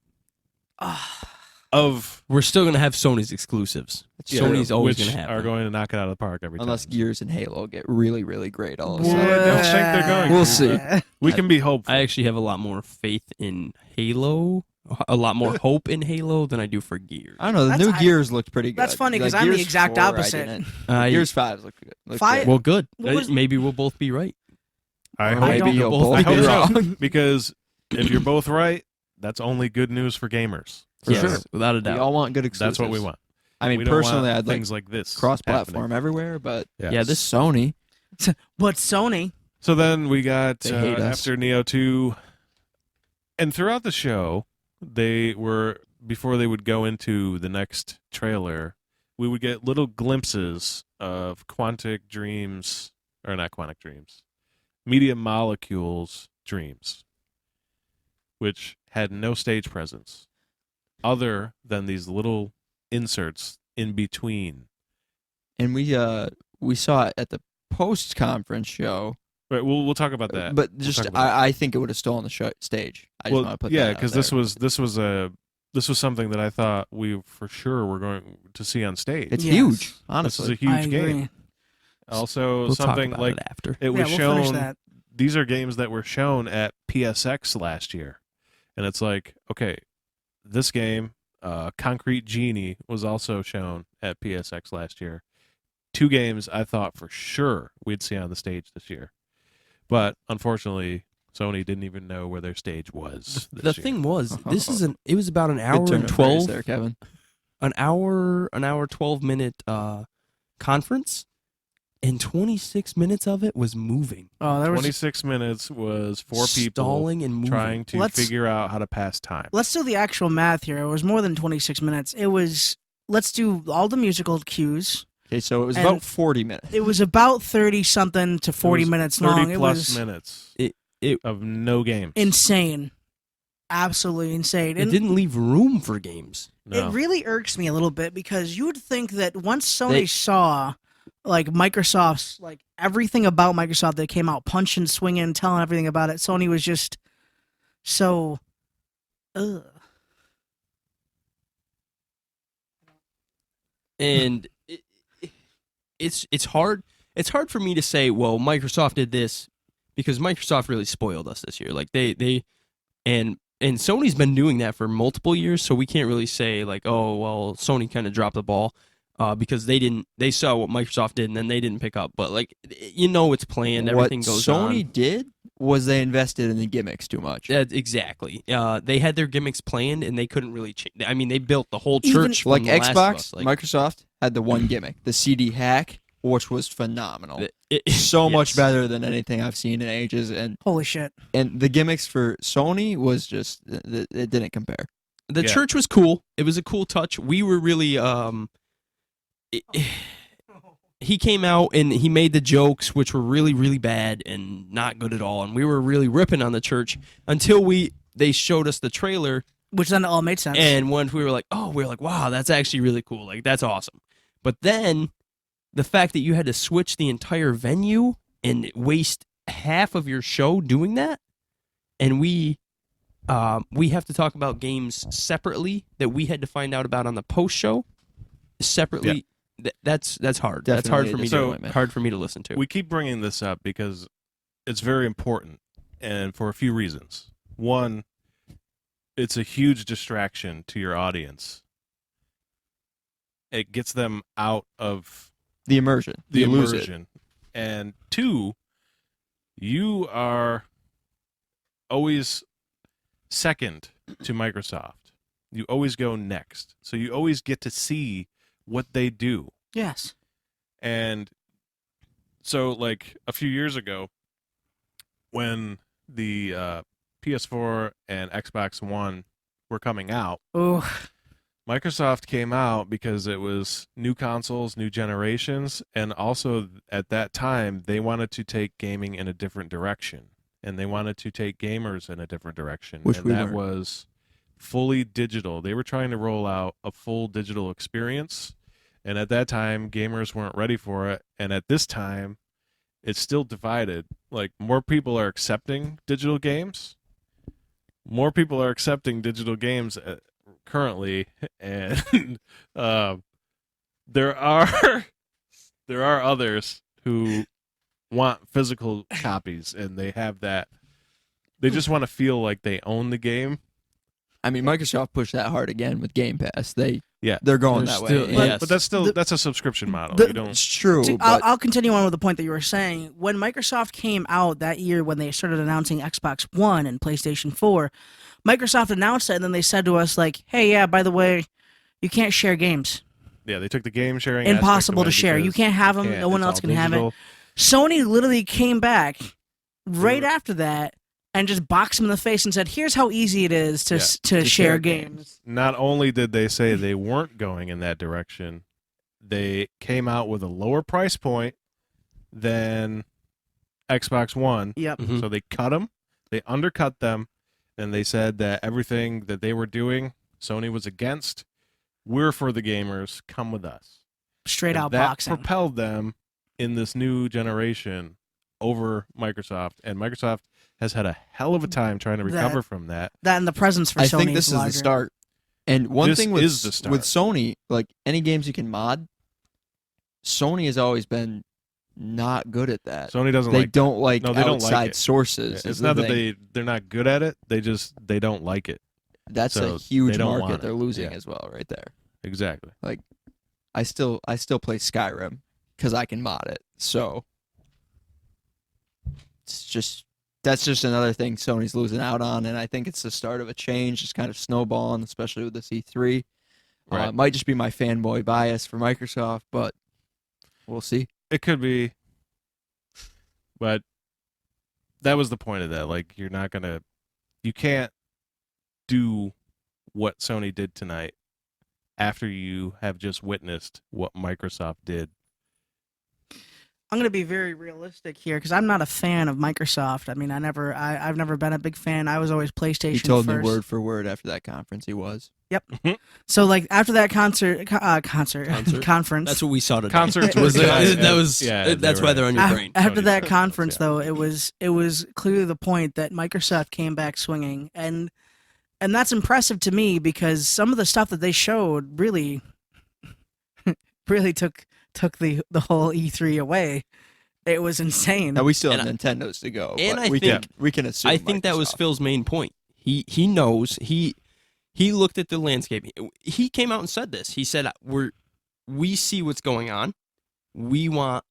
Ah, of We're still gonna have Sony's exclusives. That's Sony's true. always which gonna have are them. going to knock it out of the park every Unless time. Gears and Halo get really, really great all of a Well, sudden. I don't think they're going We'll to. see. We can be hopeful. I actually have a lot more faith in Halo, a lot more hope in Halo than I do for Gears. I don't know. The That's- new Gears looked pretty good. That's funny, 'cause Like, I'm the Gears exact 4, I opposite. didn't. I- Gears 5 looked good. well, good. What was- Maybe we'll both be right. I Or hope maybe don't- you'll both both I be hope so. wrong. because if you're both right, that's only good news for gamers. For Yes, sure. without a We doubt. all want good exclusives. That's what we want. I mean, We don't personally, want I'd like things like this cross-platform happening. everywhere, but Yeah, this Sony. But Sony, So then we got They hate us. after Neo 2, and throughout the show, they were before they would go into the next trailer, we would get little glimpses of Quantic Dreams, or not Quantic Dreams, Media Molecules Dreams, which had no stage presence other than these little inserts in between. And we saw it at the post-conference show Right, we'll talk about that. But just I think it would have stolen the stage. I just want to put that out because there. this was something that I thought we for sure were going to see on stage. It's Yes. huge, This honestly. is a huge game. Also, We'll something talk about like it after. it was we'll finish shown. that. These are games that were shown at PSX last year, and it's like, okay, this game, Concrete Genie, was also shown at PSX last year. 2 games I thought for sure we'd see on the stage this year, but unfortunately, Sony didn't even know where their stage was. The This year. thing was, it was about an Good hour turn and of phrase 12 there, Kevin. an hour 12-minute conference, and 26 minutes of it was moving. Oh, there was. 26 minutes was 4 people stalling and moving. trying to figure out how to pass time. Let's do the actual math here. It was more than 26 minutes. It was. Let's do all the musical cues. Okay, so it was And about 40 minutes. It was about 30 something to 40 minutes 30 long. It plus was minutes It of no games. insane. Absolutely insane. it And didn't leave room for games. No. it really irks me a little bit because you would think that once Sony saw like Microsoft's like everything about Microsoft that came out punching, swinging, telling everything about it, Sony was just so And it's hard for me to say, well, Microsoft did this because Microsoft really spoiled us this year. Like they and Sony's been doing that for multiple years, so we can't really say like, oh, well, Sony kind of dropped the ball because they saw what Microsoft did and then they didn't pick up. But like, it's planned, everything goes on. What Sony did was they invested in the gimmicks too much. Exactly. They had their gimmicks planned and they couldn't really change. I mean, they built the whole Even- church from Like The Last of Xbox, Us. Like, Microsoft had the one gimmick, the CD hack, which was phenomenal. So yes. much better than anything I've seen in ages. And holy shit. the gimmicks for Sony was just it didn't compare. The Yeah. church was cool. It was a cool touch. We were really he came out and he made the jokes which were really, really bad and not good at all, and we were really ripping on the church until they showed us the trailer, Which then it all made sense. and once we were like, wow, that's actually really cool. Like, that's awesome. But then the fact that you had to switch the entire venue and waste half of your show doing that, and we have to talk about games separately that we had to find out about on the post show separately. That's hard. That's Definitely hard a for me disappointment. hard for me to listen to. We keep bringing this up because it's very important, and for a few reasons. One, it's a huge distraction to your audience. It gets them out of The immersion. the You lose it. immersion. And 2, you are always second to Microsoft. You always go next. So you always get to see what they do. yes. And so, like, a few years ago, when the PS4 and Xbox One were coming out, Oh, Microsoft came out because it was new consoles, new generations, and also at that time, they wanted to take gaming in a different direction. And they wanted to take gamers in a different direction. Which and we that weren't. was fully digital. They were trying to roll out a full digital experience. And at that time, gamers weren't ready for it. And at this time, it's still divided. Like, more people are accepting digital games. More people are accepting digital games currently, and there are others who want physical copies, and they have that. They just want to feel like they own the game. I mean, Microsoft pushed that hard again with Game Pass. Yeah. They're going They're that still- way. yeah. And But that's still The- that's a subscription model. the- You don't. It's true, See, but I'll continue on with the point that you were saying. When Microsoft came out that year, when they started announcing Xbox One and PlayStation 4, Microsoft announced it, and then they said to us, like, hey, yeah, by the way, you can't share games. Yeah, they took the game sharing. aspect Impossible away to share. You because can't have them. can't. No one It's else all can have it. digital. Sony literally came back right were- after that and just boxed him in the face and said, here's how easy it is to, Yeah, to share share games. Not only did they say they weren't going in that direction, they came out with a lower price point than Xbox One. Yep. Mhm. So they cut them, they undercut them, and they said that everything that they were doing, Sony was against. We're for the gamers. Come with us. Straight And out that boxing. propelled them in this new generation over Microsoft, and Microsoft has had a hell of a time trying to recover from that. That and the presence for I Sony think this is larger. the start. And one This thing with is the start. with Sony, like any games you can mod, Sony has always been not good at that. Sony doesn't They like don't like No, they don't outside like it. sources. It's is not the that thing. they're not good at it. They don't like it. That's so a huge they don't want market it. they're losing Yeah. as well, right there. Exactly. I still play Skyrim because I can mod it. So that's just another thing Sony's losing out on, and I think it's the start of a change. It's kind of snowballing, especially with this E3. Right. It might just be my fanboy bias for Microsoft, but we'll see. It could be, but that was the point of that. Like, you can't do what Sony did tonight after you have just witnessed what Microsoft did. I'm going to be very realistic here because I'm not a fan of Microsoft. I mean, I've never been a big fan. I was always PlayStation He told first. me word for word after that conference he was. Yep. So like after that conference. That's what we saw today. Concerts Was were good. that was Yeah, that's they why were they're on your After, brain. after Sony's that conference, conference, yeah. though, it was clearly the point that Microsoft came back swinging, and that's impressive to me because some of the stuff that they showed really took the whole E3 away. It was insane. Now we still have And Nintendos to go, and but I we think- can assume. I think that was Microsoft. Phil's main point. He knows he looked at the landscape. He came out and said this. He said we see what's going on. We want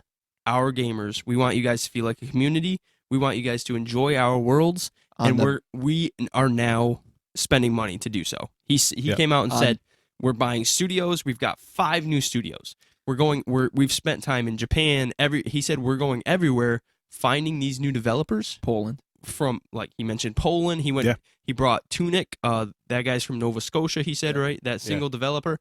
our gamers. We want you guys to feel like a community. We want you guys to enjoy our worlds, and we are now spending money to do so. He came out and said we're buying studios. We've got 5 new studios. We've spent time in Japan. He said we're going everywhere, finding these new developers. Poland. From, like he mentioned, Poland. He brought Tunic. That guy's from Nova Scotia. He said right, that single developer.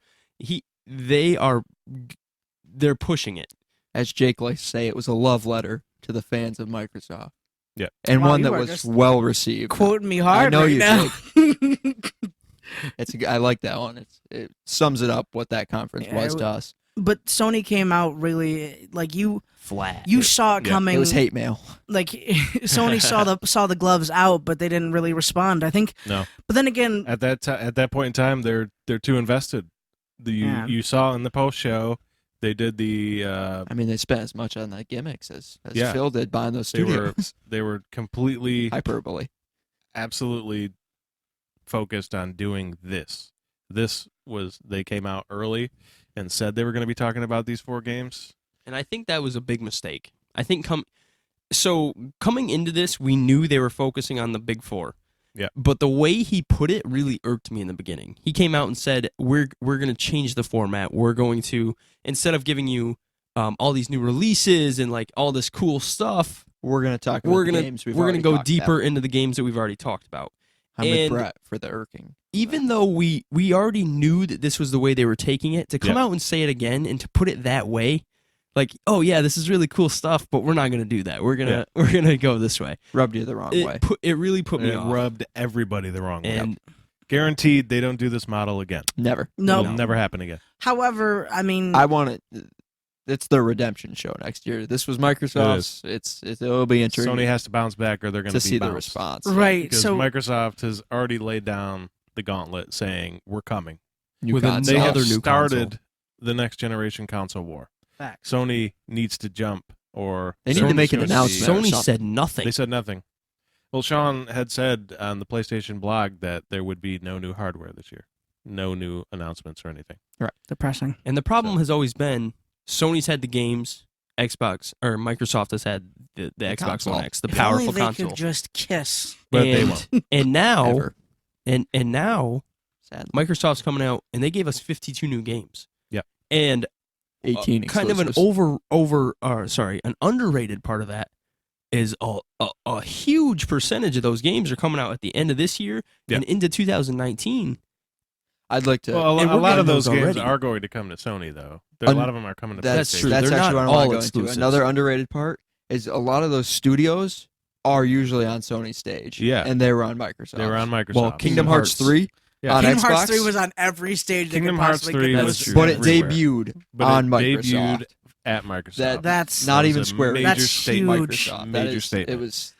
They're pushing it. As Jake likes to say, it was a love letter to the fans of Microsoft. Yeah, and Wow, one you that are was just well received. Quoting me hard I know right you, now. I like that one. It sums it up what that conference Yeah, was to us. But Sony came out really like you Flat. saw it coming. It was hate mail. Like Sony saw the gloves out, but they didn't really respond. I think. No. But then again, at that point in time, they're too invested. You saw in the post show, they did the. I mean, they spent as much on the gimmicks as Yeah. Phil did buying those studios. They were completely, Hyperbole. absolutely focused on doing this. They came out early and said they were going to be talking about these 4 games. And I think that was a big mistake. I think coming into this, we knew they were focusing on the big 4. Yeah. But the way he put it really irked me in the beginning. He came out and said, "We're going to change the format. We're going to, instead of giving you all these new releases and like all this cool stuff, We're going to talk about the games we've we're already gonna go talked deeper about. into the games that we've already talked about." I'm with and- Brett for the irking. Even though we already knew that this was the way they were taking it, to come out and say it again and to put it that way, like, oh yeah, this is really cool stuff, but we're not gonna do that. We're gonna go this way. Rubbed you the wrong way. It really put me It off. rubbed everybody the wrong way. And Guaranteed they don't do this model again. Never. no. It'll never happen again. However, I mean, I want it. It's their redemption show next year. This was Microsoft's. It'll be interesting Sony has to bounce back, or they're going to to be see the bounced. response. right. Because So Microsoft has already laid down the gauntlet, saying we're coming. New With a- console. They have Another new started the next generation console war. facts. Sony needs to jump, or They need to Sony's make an going be- announcement. or Sony something. said nothing. They said nothing. Well, Sean had said on the PlayStation blog that there would be no new hardware this year, no new announcements or anything. Depressing. And the problem has always been Sony's had the games, Microsoft has had the Xbox console. One X, the If powerful only they console. could just kiss. But they and, won't. and now Ever. and now Sadly. Microsoft's coming out and they gave us 52 new games. Yeah. And 18 kind of an exclusives. an underrated part of that is a huge percentage of those games are coming out at the end of this year Yeah. and into 2019. I'd like to. Well, And a we're lot of getting those those games already. are going to come to Sony, though. A lot of them are coming to that's PlayStation. true. That's They're actually not what I want all to go exclusives. into. Another underrated part is a lot of those studios are usually on Sony's stage. Yeah. And they were on Microsoft. They were on Microsoft. Well, Kingdom Hearts 3 Yeah. on Kingdom Xbox. Hearts 3 was on every stage. Kingdom they could Hearts possibly 3 get. was That's true. but it everywhere. debuted But on it Microsoft. debuted at Microsoft. That's not That even was a Square. major That's statement. huge. Microsoft. Major statement. It was.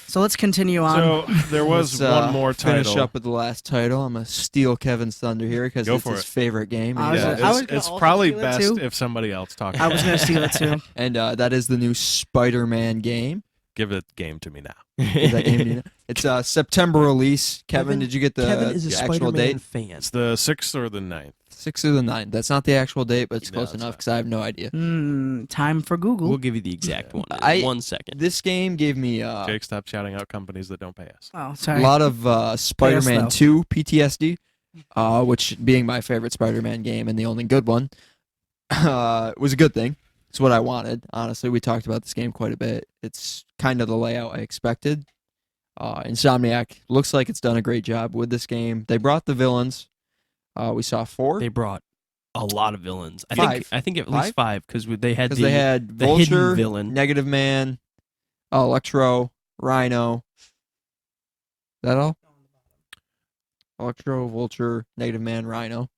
So let's continue on. So there was Let's, one more title. Finish up with the last title. I'm gonna steal Kevin's thunder here because Go it's for his it. favorite game. I was Yeah, gonna- I was it's, gonna it's also probably steal it best too. if somebody else talks. I was going to steal it too. And that is the new Spider-Man game. Give the game to me now. Is that game new? It's a September release. Kevin, did you get the, Kevin is a the actual Spider-Man date? fan. It's the 6th or the 9th. 6th or the 9th. That's not the actual date, but it's No, close it's enough not. because I have no idea. Time for Google. We'll give you the exact one in I- 1 second. This game gave me Jake, stop shouting out companies that don't pay us. Oh, a sorry. lot of Spider-Man though. 2 PTSD, which being my favorite Spider-Man game and the only good one, was a good thing. It's what I wanted. Honestly, we talked about this game quite a bit. It's kind of the layout I expected. Insomniac looks like it's done a great job with this game. They brought the villains. We saw 4. They brought a lot of villains. Five. I think at least 5 because they had Because they had the hidden Vulture, villain. Negative Man, Electro, Rhino. Is that all? Electro, Vulture, Negative Man, Rhino.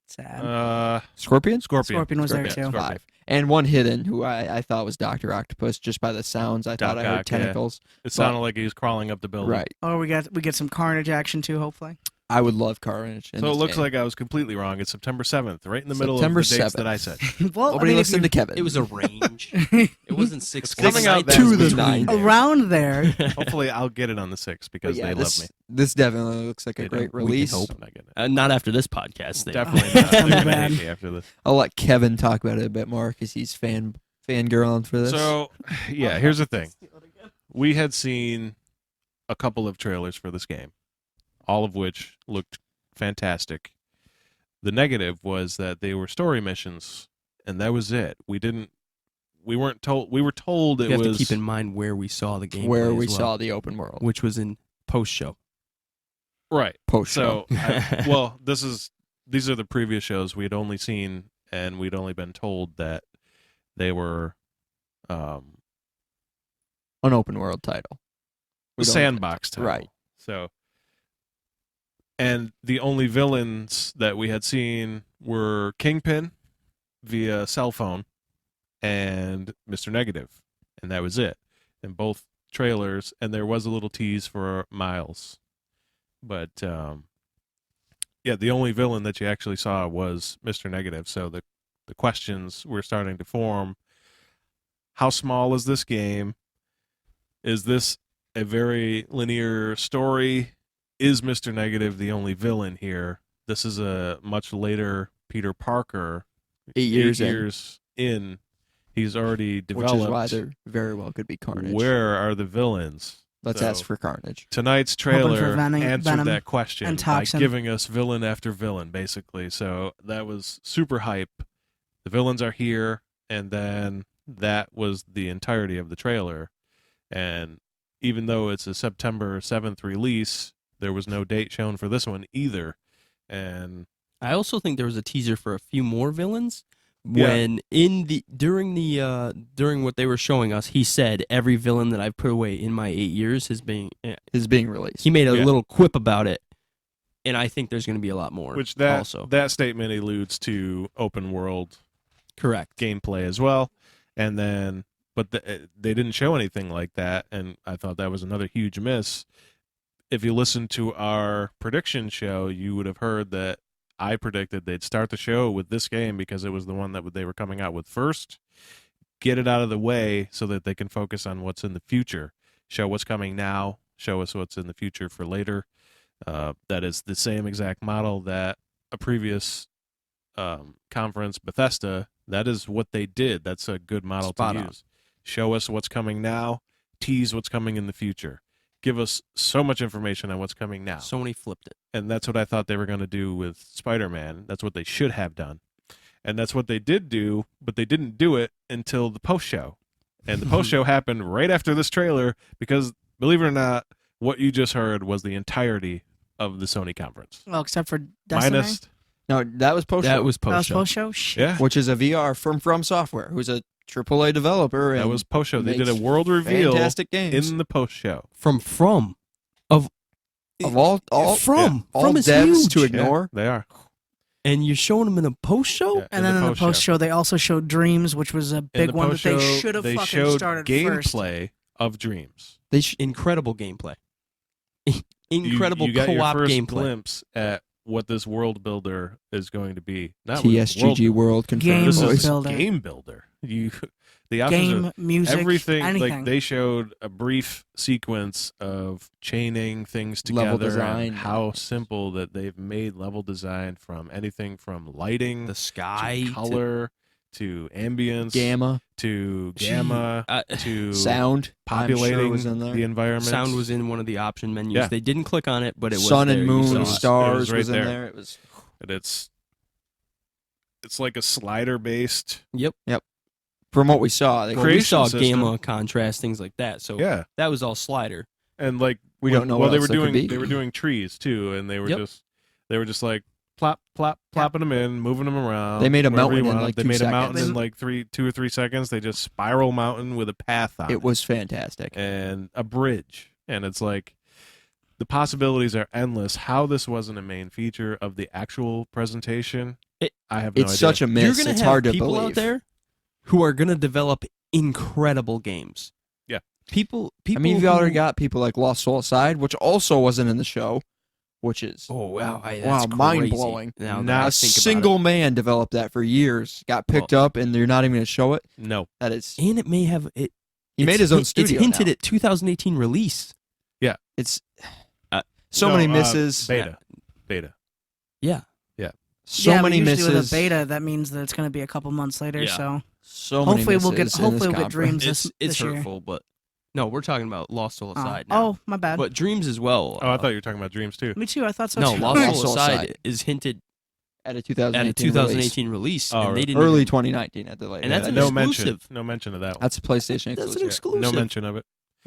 Sad. Scorpion? Scorpion was there Scorpion. too. 5. And one hidden, who I thought was Dr. Octopus, just by the sounds. I thought Doc I heard Ock, yeah. tentacles. It sounded like he was crawling up the building. Right. Oh, we get some Carnage action too. Hopefully. I would love Carnage. in So it this looks game. like I was completely wrong. It's September 7th, right in the middle September of the dates 7th. that I said. Well, Nobody listened to Kevin. It was a range. It wasn't 6. It's coming out nights that to the week. 9th. around there. Hopefully I'll get it on the 6th because But yeah, they this, love me. This definitely looks like a They great don't. release. I'm not getting it. Not after this podcast thing. Definitely Oh, not. They're that's gonna bad. hate me after this. I'll let Kevin talk about it a bit more because he's fangirling for this. So, yeah, here's the thing. We had seen a couple of trailers for this game, all of which looked fantastic. The negative was that they were story missions, and that was it. We weren't told. We were told it You have was. to keep in mind where we saw the game. where we saw the open world which was in post-show. right. post show. So, these are the previous shows we had only seen, and we'd only been told that they were An open world title. We don't- sandbox title. Right. So, and the only villains that we had seen were Kingpin via cell phone and Mr. Negative, and that was it in both trailers. And there was a little tease for Miles, but yeah, the only villain that you actually saw was Mr. Negative. So the questions were starting to form. How small is this game? Is this a very linear story? Is Mr. Negative the only villain here? This is a much later Peter Parker. 8 years in. years in. He's already Which developed. is why there very well could be Carnage. Where are the villains? Let's So- ask for Carnage. Tonight's Hoping for trailer Venom answered that question and by Toxin. giving us villain after villain, basically. So that was super hype. The villains are here, and then that was the entirety of the trailer. And even though it's a September 7th release, there was no date shown for this one either. And I also think there was a teaser for a few more villains. Yeah. When during what they were showing us, he said every villain that I've put away in my 8 years is being. Is being released. He made a Yeah. little quip about it, and I think there's going to be a lot more. which that also that statement alludes to open world correct. gameplay as well. And then, but they didn't show anything like that, and I thought that was another huge miss. If you listened to our prediction show, you would have heard that I predicted they'd start the show with this game because it was the one that they were coming out with first. Get it out of the way so that they can focus on what's in the future. Show what's coming now. Show us what's in the future for later. That is the same exact model that a previous conference, Bethesda, that is what they did. That's a good model Spot to on. use. Show us what's coming now. Tease what's coming in the future. Give us so much information on what's coming now. Sony flipped it. And that's what I thought they were going to do with Spider-Man. That's what they should have done. And that's what they did do, but they didn't do it until the post-show. And the post-show happened right after this trailer because, believe it or not, what you just heard was the entirety of the Sony conference. Well, except for Destiny. Minus, No, that was post. That was That was post show. post show. Shit. yeah, which is a VR from Software, who's a AAA developer. that and was post-show. They did a makes world reveal fantastic games. in the post-show. From of all from all is devs huge. to ignore. Yeah, they are. And you're showing them in a post show? Yeah, And then in the post show, they also showed Dreams, which was a big one that they should have fucking showed started gameplay first. of Dreams. Incredible gameplay. Incredible you got co-op your first gameplay. glimpse at what this world builder is going to be. Not TSGG World confirmed. This Game is builder. game builder. The options Game, are music, everything. anything. Like they showed a brief sequence of chaining things together, Level design. and how simple that they've made level design from anything from lighting, The sky, to color, to ambience, Gamma, to gamma, to sound, populating I'm sure was in there. the environment. sound was in one of the option menus. Yeah. They didn't click on it, but it was sun there. and You saw moon, it. stars It was right in there. there. It was And it's like a slider based. from what we saw. Well, we creation saw system. gamma, contrast, things like that. So Yeah, that was all slider. and like We don't know Well, what they else were that could doing. be. They were doing trees too, and they were Yep. just like plop, plop, plopping them in, moving them around. They made a wherever you mountain in, wanted. like, they 2 made a mountain seconds. in like 2 or 3 seconds. They just spiral mountain with a path on it. It was fantastic. And a bridge, and it's like the possibilities are endless. How this wasn't a main feature of the actual presentation, I have no idea. It's such a You're miss. gonna It's have hard to people believe. out there who are gonna develop incredible games. Yeah. People. I mean, you've already who- got people like Lost Soul Aside, which also wasn't in the show, which is Oh wow! wow, That's mind-blowing. crazy. Now that Not I a think about single man developed that for years. Got picked up, and you're not even going to show it. No, That is, it. And it may have it. he made it's his own hin- studio. It's hinted now. at 2018 release. It's Uh, so No, many misses. beta. Yeah. So yeah, many but usually misses. with a beta, that means that it's going to be a couple months later. Yeah. So So hopefully many we'll get misses in this hopefully we'll get conference. Dreams It's this year. hurtful, but no, we're talking about Lost Soul Oh. Aside now. Oh, my bad. But Dreams as well. Oh, I thought you were talking about Dreams too. Me too. I thought so. no, too. Lost Lost Soul Soul Aside Aside. is hinted At a at 2018, a 2018 release, Oh, and they right. didn't early even- 2019 at the latest. And that's an no exclusive. mention of that one. That's a PlayStation That's exclusive. an exclusive. No mention of it.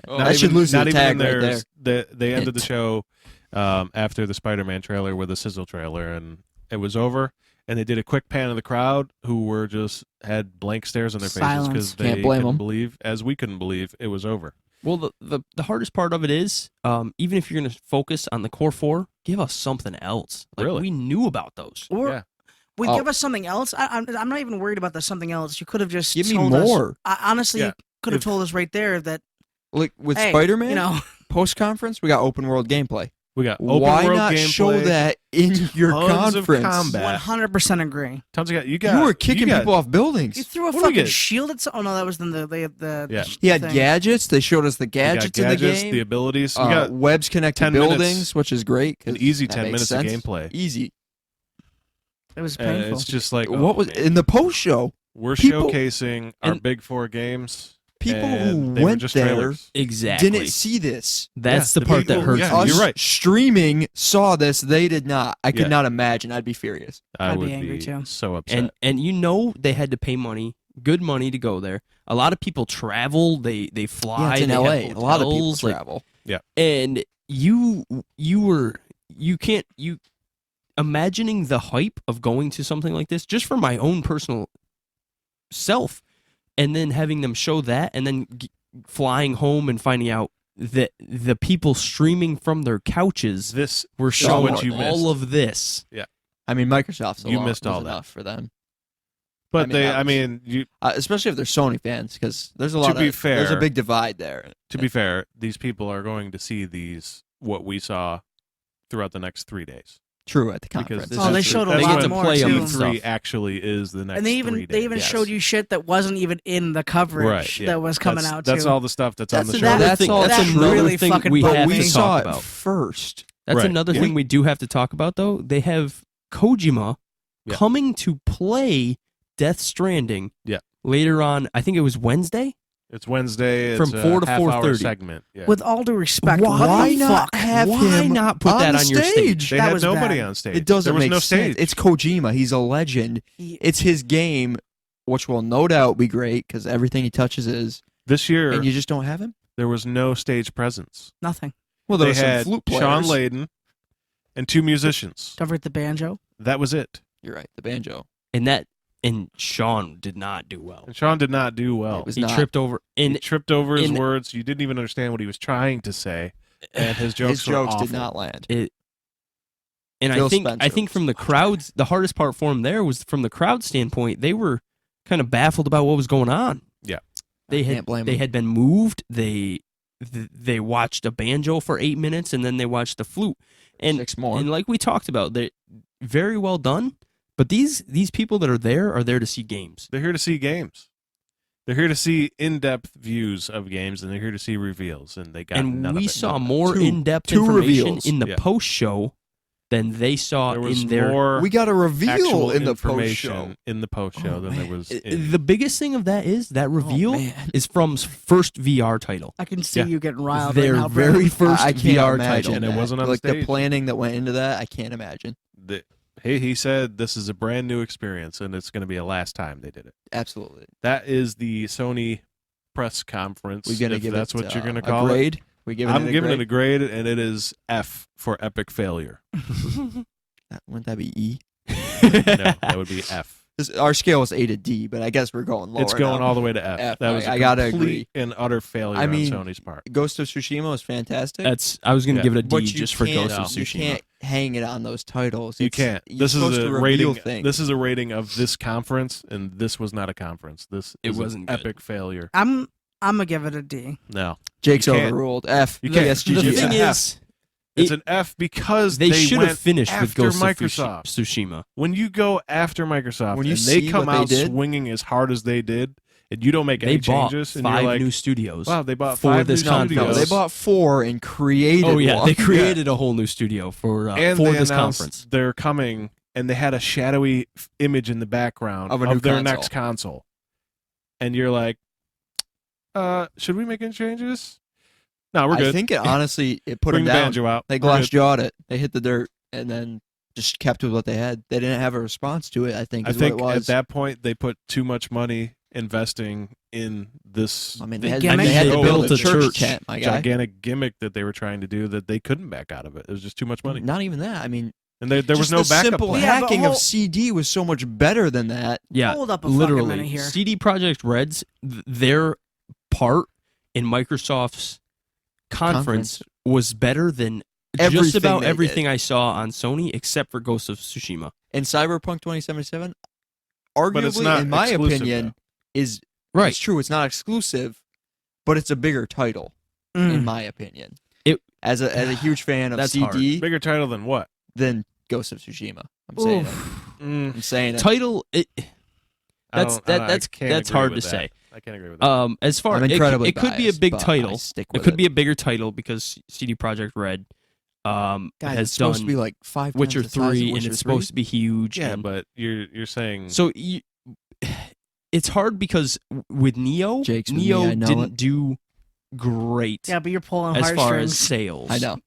Oh, Not that should even- lose the not even tag in right theirs. there. They ended the Hint. show after the Spider-Man trailer with a sizzle trailer, and it was over. And they did a quick pan of the crowd who were just had blank stares on their faces Silence. because they Can't blame couldn't 'em. believe, as we couldn't believe, it was over. Well, the hardest part of it is, even if you're going to focus on the core 4, give us something else. Like, Really? we knew about those. Or Yeah. we Oh. give us something else. I'm not even worried about the something else. You could have just Give me told us- more. honestly, Yeah. you could have If- told us right there that Like with hey, Spider-Man, you know, post conference, we got open world gameplay. We got open Why world not gameplay, show that in your tons of conference? combat. 100% agree. Tons of You were kicking people off buildings. You threw a What do we fucking get? shield at. Oh no, that was in the Yeah. He had thing. gadgets. They showed us the We got gadgets, in the game. the abilities. We got webs connect to 10 minutes. buildings, which is great. 'cause an easy that 10 makes minutes of sense. gameplay. Easy. It was painful. It's just like, what oh, was man. in the post show? We're people- showcasing our and- big 4 games. People and who they were went just there trailers. Exactly. didn't see this. That's Yeah, the the part that people- hurts. yeah, me. Us you're right. streaming saw this. They did not. I could Yeah. not imagine. I'd be furious. I I'd would be angry too. so upset. And you know they had to pay money, good money to go there. A lot of people travel. They fly. Yeah, it's in they LA. have A lot of people hotels, like, travel. and you can't imagining the hype of going to something like this just for my own personal self, and then having them show that, and then flying home and finding out that the people streaming from their couches this were is showing what you missed. all of this. I mean, Microsoft's You alone missed was all that. enough for them, But I mean, that was- you especially if they're Sony fans, because there's a To lot. be of, there's a fair- big divide there. to be fair, these people are going to see what we saw throughout the next 3 days. True at the Because conference. this Oh, they is showed a that's lot when more play 'em too. and stuff. E3 actually is the next And they 3 even days. showed you shit that wasn't even in the coverage Right, yeah. that was coming that's, out That's too. all the stuff that's on the That's show. another That's thing. all That's true. another Really thing fucking we bugged have me. to we saw talk it about. first. That's Right, another yeah. thing we do have to talk about, though. They have Kojima Yeah. coming to play Death Stranding. Yeah. Later on, I think it was Wednesday. It's Wednesday. From it's 4 to a half-hour 4:30. segment. Yeah. With all due respect, Why what the not fuck? have Why him not put on that the on your stage? they that had was nobody bad. on stage. It doesn't there was make no sense. stage. It's Kojima. He's a legend. It's his game, which will no doubt be great because everything he touches is. This year, And you just don't have him. there was no stage presence. Nothing. Well, there They were some had flute players. Sean Layden and 2 musicians. Don't forget the banjo. That was it. You're right. The banjo. And Sean did not do well. And Sean did not do well. It was He not. tripped over. He And tripped over his in- words. You didn't even understand what he was trying to say, and his jokes, His jokes were did awful. not land. And Phil I think Spencer from the was much crowds, the hardest part for them there was from the crowd standpoint. They were kind of baffled about what was going on. Yeah. They can't blame they them. had been moved. They watched a banjo for 8 minutes, and then they watched the flute. And 6 more. And like we talked about, they very well done. But these people that are there to see games. They're here to see games. They're here to see in-depth views of games, and they're here to see reveals. And they got And none of we it. saw None of it. more in-depth two information reveals. in the Yeah. post show than they saw There was in their. more We got a reveal actual in the post information show. in the post show Oh, than there man. was. In, The biggest thing of that is that reveal man. is from first VR title. I can see Yeah. you getting riled Their right now, very Brennan. first I can't VR imagine title. And it that. wasn't on like stage. the planning that went into that. I can't imagine. hey, he said this is a brand new experience, and it's going to be a last time they did it. Absolutely. That is the Sony press conference. We're gonna if give that's it what you're going to a call grade. it. We giving I'm it a giving grade? it a grade, and it is F for epic failure. Wouldn't that be E? No, that would be F. Our scale is A to D, but I guess we're going lower. It's going now. all the way to F. F. That was I a gotta complete and utter failure I mean, on Sony's part. Ghost of Tsushima was fantastic. I was going to Yeah. give it a D but you just for can't- Ghost of You Tsushima. can't hang it on those titles. You It's- can't. you're This is supposed a to reveal rating. things. This is a rating of this conference, and this was not a conference. This It is wasn't an good. epic failure. I'm gonna give it a D. No, Jake's you can't. overruled. F. You can't. PSGG. The It's thing an F. is, it's an F because they should went have finished with after Ghost Microsoft. of Tsushima. When you go after Microsoft When you and they see come what they out did- swinging as hard as they did, and you don't make They any bought changes, and 5 you're like, new studios. wow, they bought for 5 this new conference. studios. No, they bought 4 and created Oh yeah, one. they created a whole new studio for and for they this announced conference. they're coming, and they had a shadowy image in the background Of a new their console. next console, and you're like, should we make any changes? No, we're good. I think it honestly it put Bring them the down. banjo out. They We're glass good. jawed it. They hit the dirt and then just kept with what they had. They didn't have a response to it. I think. I Is think what it at was. that point they put too much money investing in this I mean, The they had, gimmick. they had They to build built a a church church. tent, my guy. gigantic gimmick that they were trying to do that they couldn't back out of it. It was just too much money, Not even that. I mean, and there was just no the backup simple plan. Yeah, but hacking hold- of CD was so much better than that. Yeah, Hold up a fucking literally. minute here. CD Projekt Red's their part in Microsoft's conference was better than just Everything about they everything did. I saw on Sony except for Ghost of Tsushima. And Cyberpunk 2077, arguably, But it's not in my exclusive, opinion, though. is Right. It's true. It's not exclusive, but it's a bigger title, Mm. in my opinion. It- as a huge fan of That's CD Bigger title than what? than Ghost of Tsushima. I'm saying it. Oof. I'm saying it. Title I that's don't- I that's can't that's agree hard to with that. say. I can't agree with that. As far I'm it, incredibly it could be a biased, big but I title. stick It with could be a bigger title because CD Projekt Red Guys, has it's supposed to be done like 5 times Witcher the size of 3 and Witcher it's 3. supposed to be huge. Yeah, and but you're saying so it's hard because with Neo, Jake's with Neo me, I know didn't it. do great Yeah, but you're pulling as far heartstrings. as sales. I know.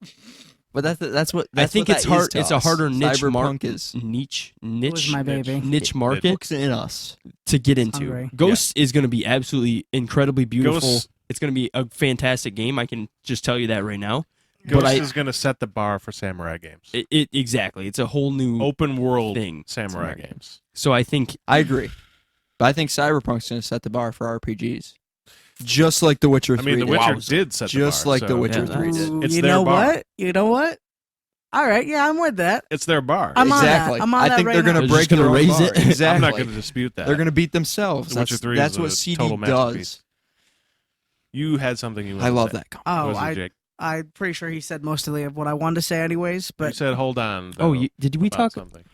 But that's what I think what it's that hard. is to It's a us. harder niche Cyberpunk market. is Niche Was my baby. niche market hooks in us. to get into. Hungry. Ghost is going to be absolutely incredibly beautiful. Ghost- It's going to be a fantastic game. I can just tell you that right now. Ghost but I- is going to set the bar for samurai games. It exactly. It's a whole new Open world thing. samurai Samurai games. So I think I agree. But I think Cyberpunk's going to set the bar for RPGs. Just like The Witcher 3 I mean, The did. Witcher Wowza. did set the Just bar. like so The Witcher Yeah. 3 did. Ooh, It's you their know bar. what? You know what? All right, yeah, I'm with that. It's their bar. I'm on that. Exactly. I'm on I that think right they're going now. to They're break just gonna their own raise bar. it. Exactly. I'm not going to dispute that. They're going to beat themselves. The Witcher 3 that's is what a CD total does. masterpiece. You had something you wanted I love to say. that. Oh, What was it, I Jake? I'm pretty sure he said mostly of what I wanted to say, anyways. You But said, hold on. Oh, though, did we about talk? something.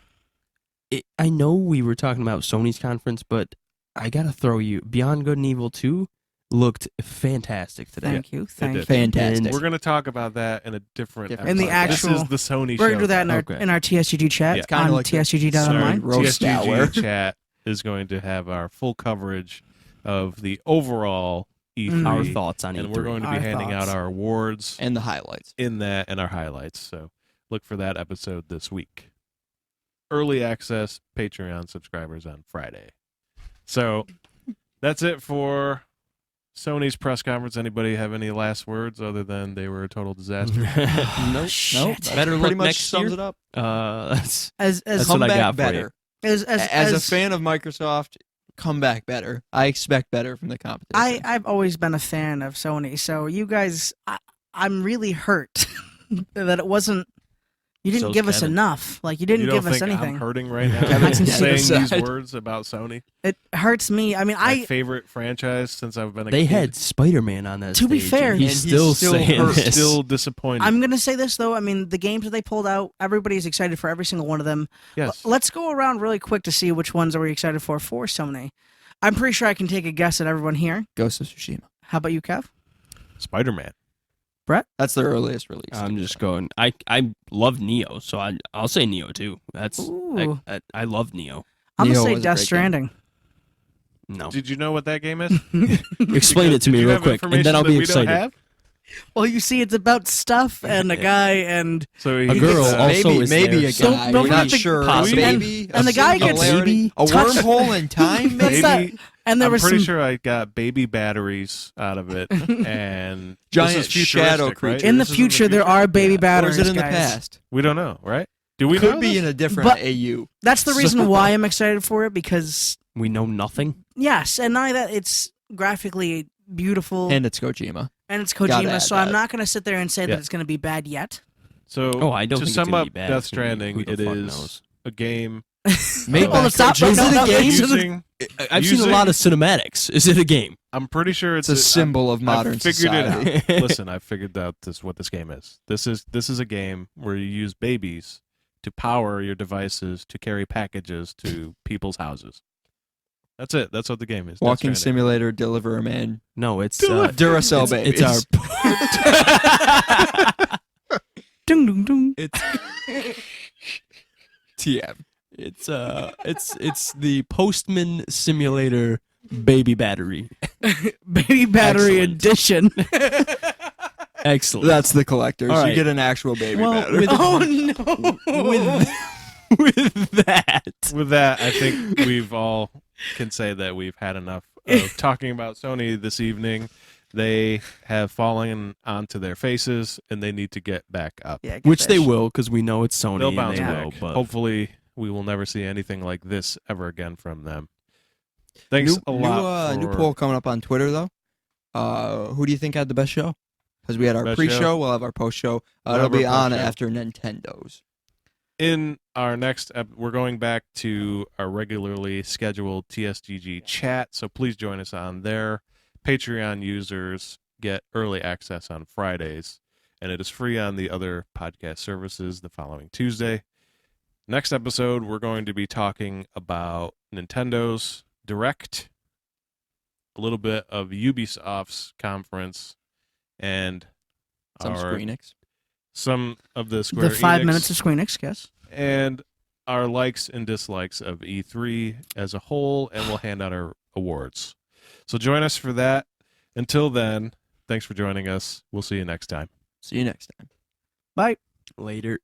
I know we were talking about Sony's conference, but I gotta throw you. Beyond Good and Evil 2 looked fantastic today. thank you, thank did. you. Fantastic. And We're going to talk about that in a different Different In the episode. actual- This is the Sony We're show. gonna do that in our Okay. TSGG chat Yeah. It's kinda on like the TSGG.online. Sorry. roast hour. TSGG chat is going to have our full coverage of the overall E3. Our thoughts on and E3. we're going to be Our handing thoughts. out our awards And the highlights. in that and our highlights. So look for that episode this week. Early access Patreon subscribers on Friday. So that's it for Sony's press conference. Anybody have any last words other than they were a total disaster? nope. Shit. That Better pretty luck much next sums year. it up. That's As That's what I Come got back for you. better. as a fan of Microsoft, come back better. I expect better from the competition. I've always been a fan of Sony, so you guys, I'm really hurt that it wasn't You didn't So's give us Kevin. enough. Like, you didn't You don't give us think anything. I'm hurting right now? Kevin's saying dead these inside. words about Sony. It hurts me. I mean, My favorite franchise since I've been a They kid. had Spider-Man on that To be stage, fair- and he's And he's still still saying hurt. this. Still disappointed. I'm going to say this, though. I mean, the games that they pulled out, everybody's excited for every single one of them. yes. Let's go around really quick to see which ones are we excited for Sony. I'm pretty sure I can take a guess at everyone here. Ghost of Tsushima. How about you, Kev? Spider-Man. That's their earliest release. I'm just going. I love Neo, so I'll say Neo too. That's Ooh. I love Neo. I'm Neo going to say was a Death great game. Stranding. No, Did you know what that game is? explain it to Did me you real have quick, and information then I'll that be we don't excited. have? Well, you see, it's about stuff and a guy and... So A he girl gets, also maybe is maybe there. a So, guy. don't We're not forget the- sure. possibly. Maybe And a the guy gets- singularity, a touched- wormhole in time. That's Maybe that- And there I'm was pretty some... sure I got baby batteries out of it, and Giant this is futuristic, shadow right? creatures. In the This is future, there are baby Yeah. or batteries, is it in the guys. past? We don't know, right? Do we Could know be this? in a different But- AU. That's the reason why I'm excited for it, because, We know nothing. yes, and not only that, it's graphically beautiful, And it's Kojima. and it's gotta Kojima, add so I'm that. not going to sit there and say Yeah. that it's going to be bad yet. So Oh, I don't to think sum it's gonna up be bad. Death It's gonna be- Stranding, who the it fuck is knows? a game Made Well, by stop- Kojima. no, no, no, Games? no, no. using. I've seen a lot of cinematics. Is it a game? I'm pretty sure It's a symbol of modern I've figured society. it out. Listen, I figured out what this game is. This is a game where you use babies to power your devices to carry packages to people's houses. That's it. That's what the game is. Death Walking Stranding. simulator, deliver a man. No, it's Duracell it's, babies. it's our Dung, dung, dung. it's TM. it's the Postman Simulator baby battery. Baby battery Excellent. edition. Excellent. That's the collectors. All You right. get an actual baby Well, battery. with- Oh, no. with that. With that, I think we've all can say that we've had enough of talking about Sony this evening. They have fallen onto their faces, and they need to get back up. Yeah, get Which that they shit. will, because we know it's Sony. They'll and bounce they back. will, but Hopefully, we will never see anything like this ever again from them. Thanks new, a lot. New for- poll coming up on Twitter though. Who do you think had the best show? Because we had our Best pre-show, show? we'll have our post-show. We'll It'll have our be on post-show. after Nintendo's. In our next we're going back to our regularly scheduled TSGG chat, so please join us on there. Patreon users get early access on Fridays, and it is free on the other podcast services the following Tuesday. Next episode, we're going to be talking about Nintendo's Direct, a little bit of Ubisoft's conference, and some of the Square The 5 Enix, minutes of Squeenix, yes. and our likes and dislikes of E3 as a whole, and we'll hand out our awards. So join us for that. Until then, thanks for joining us. We'll see you next time. See you next time. Bye. later.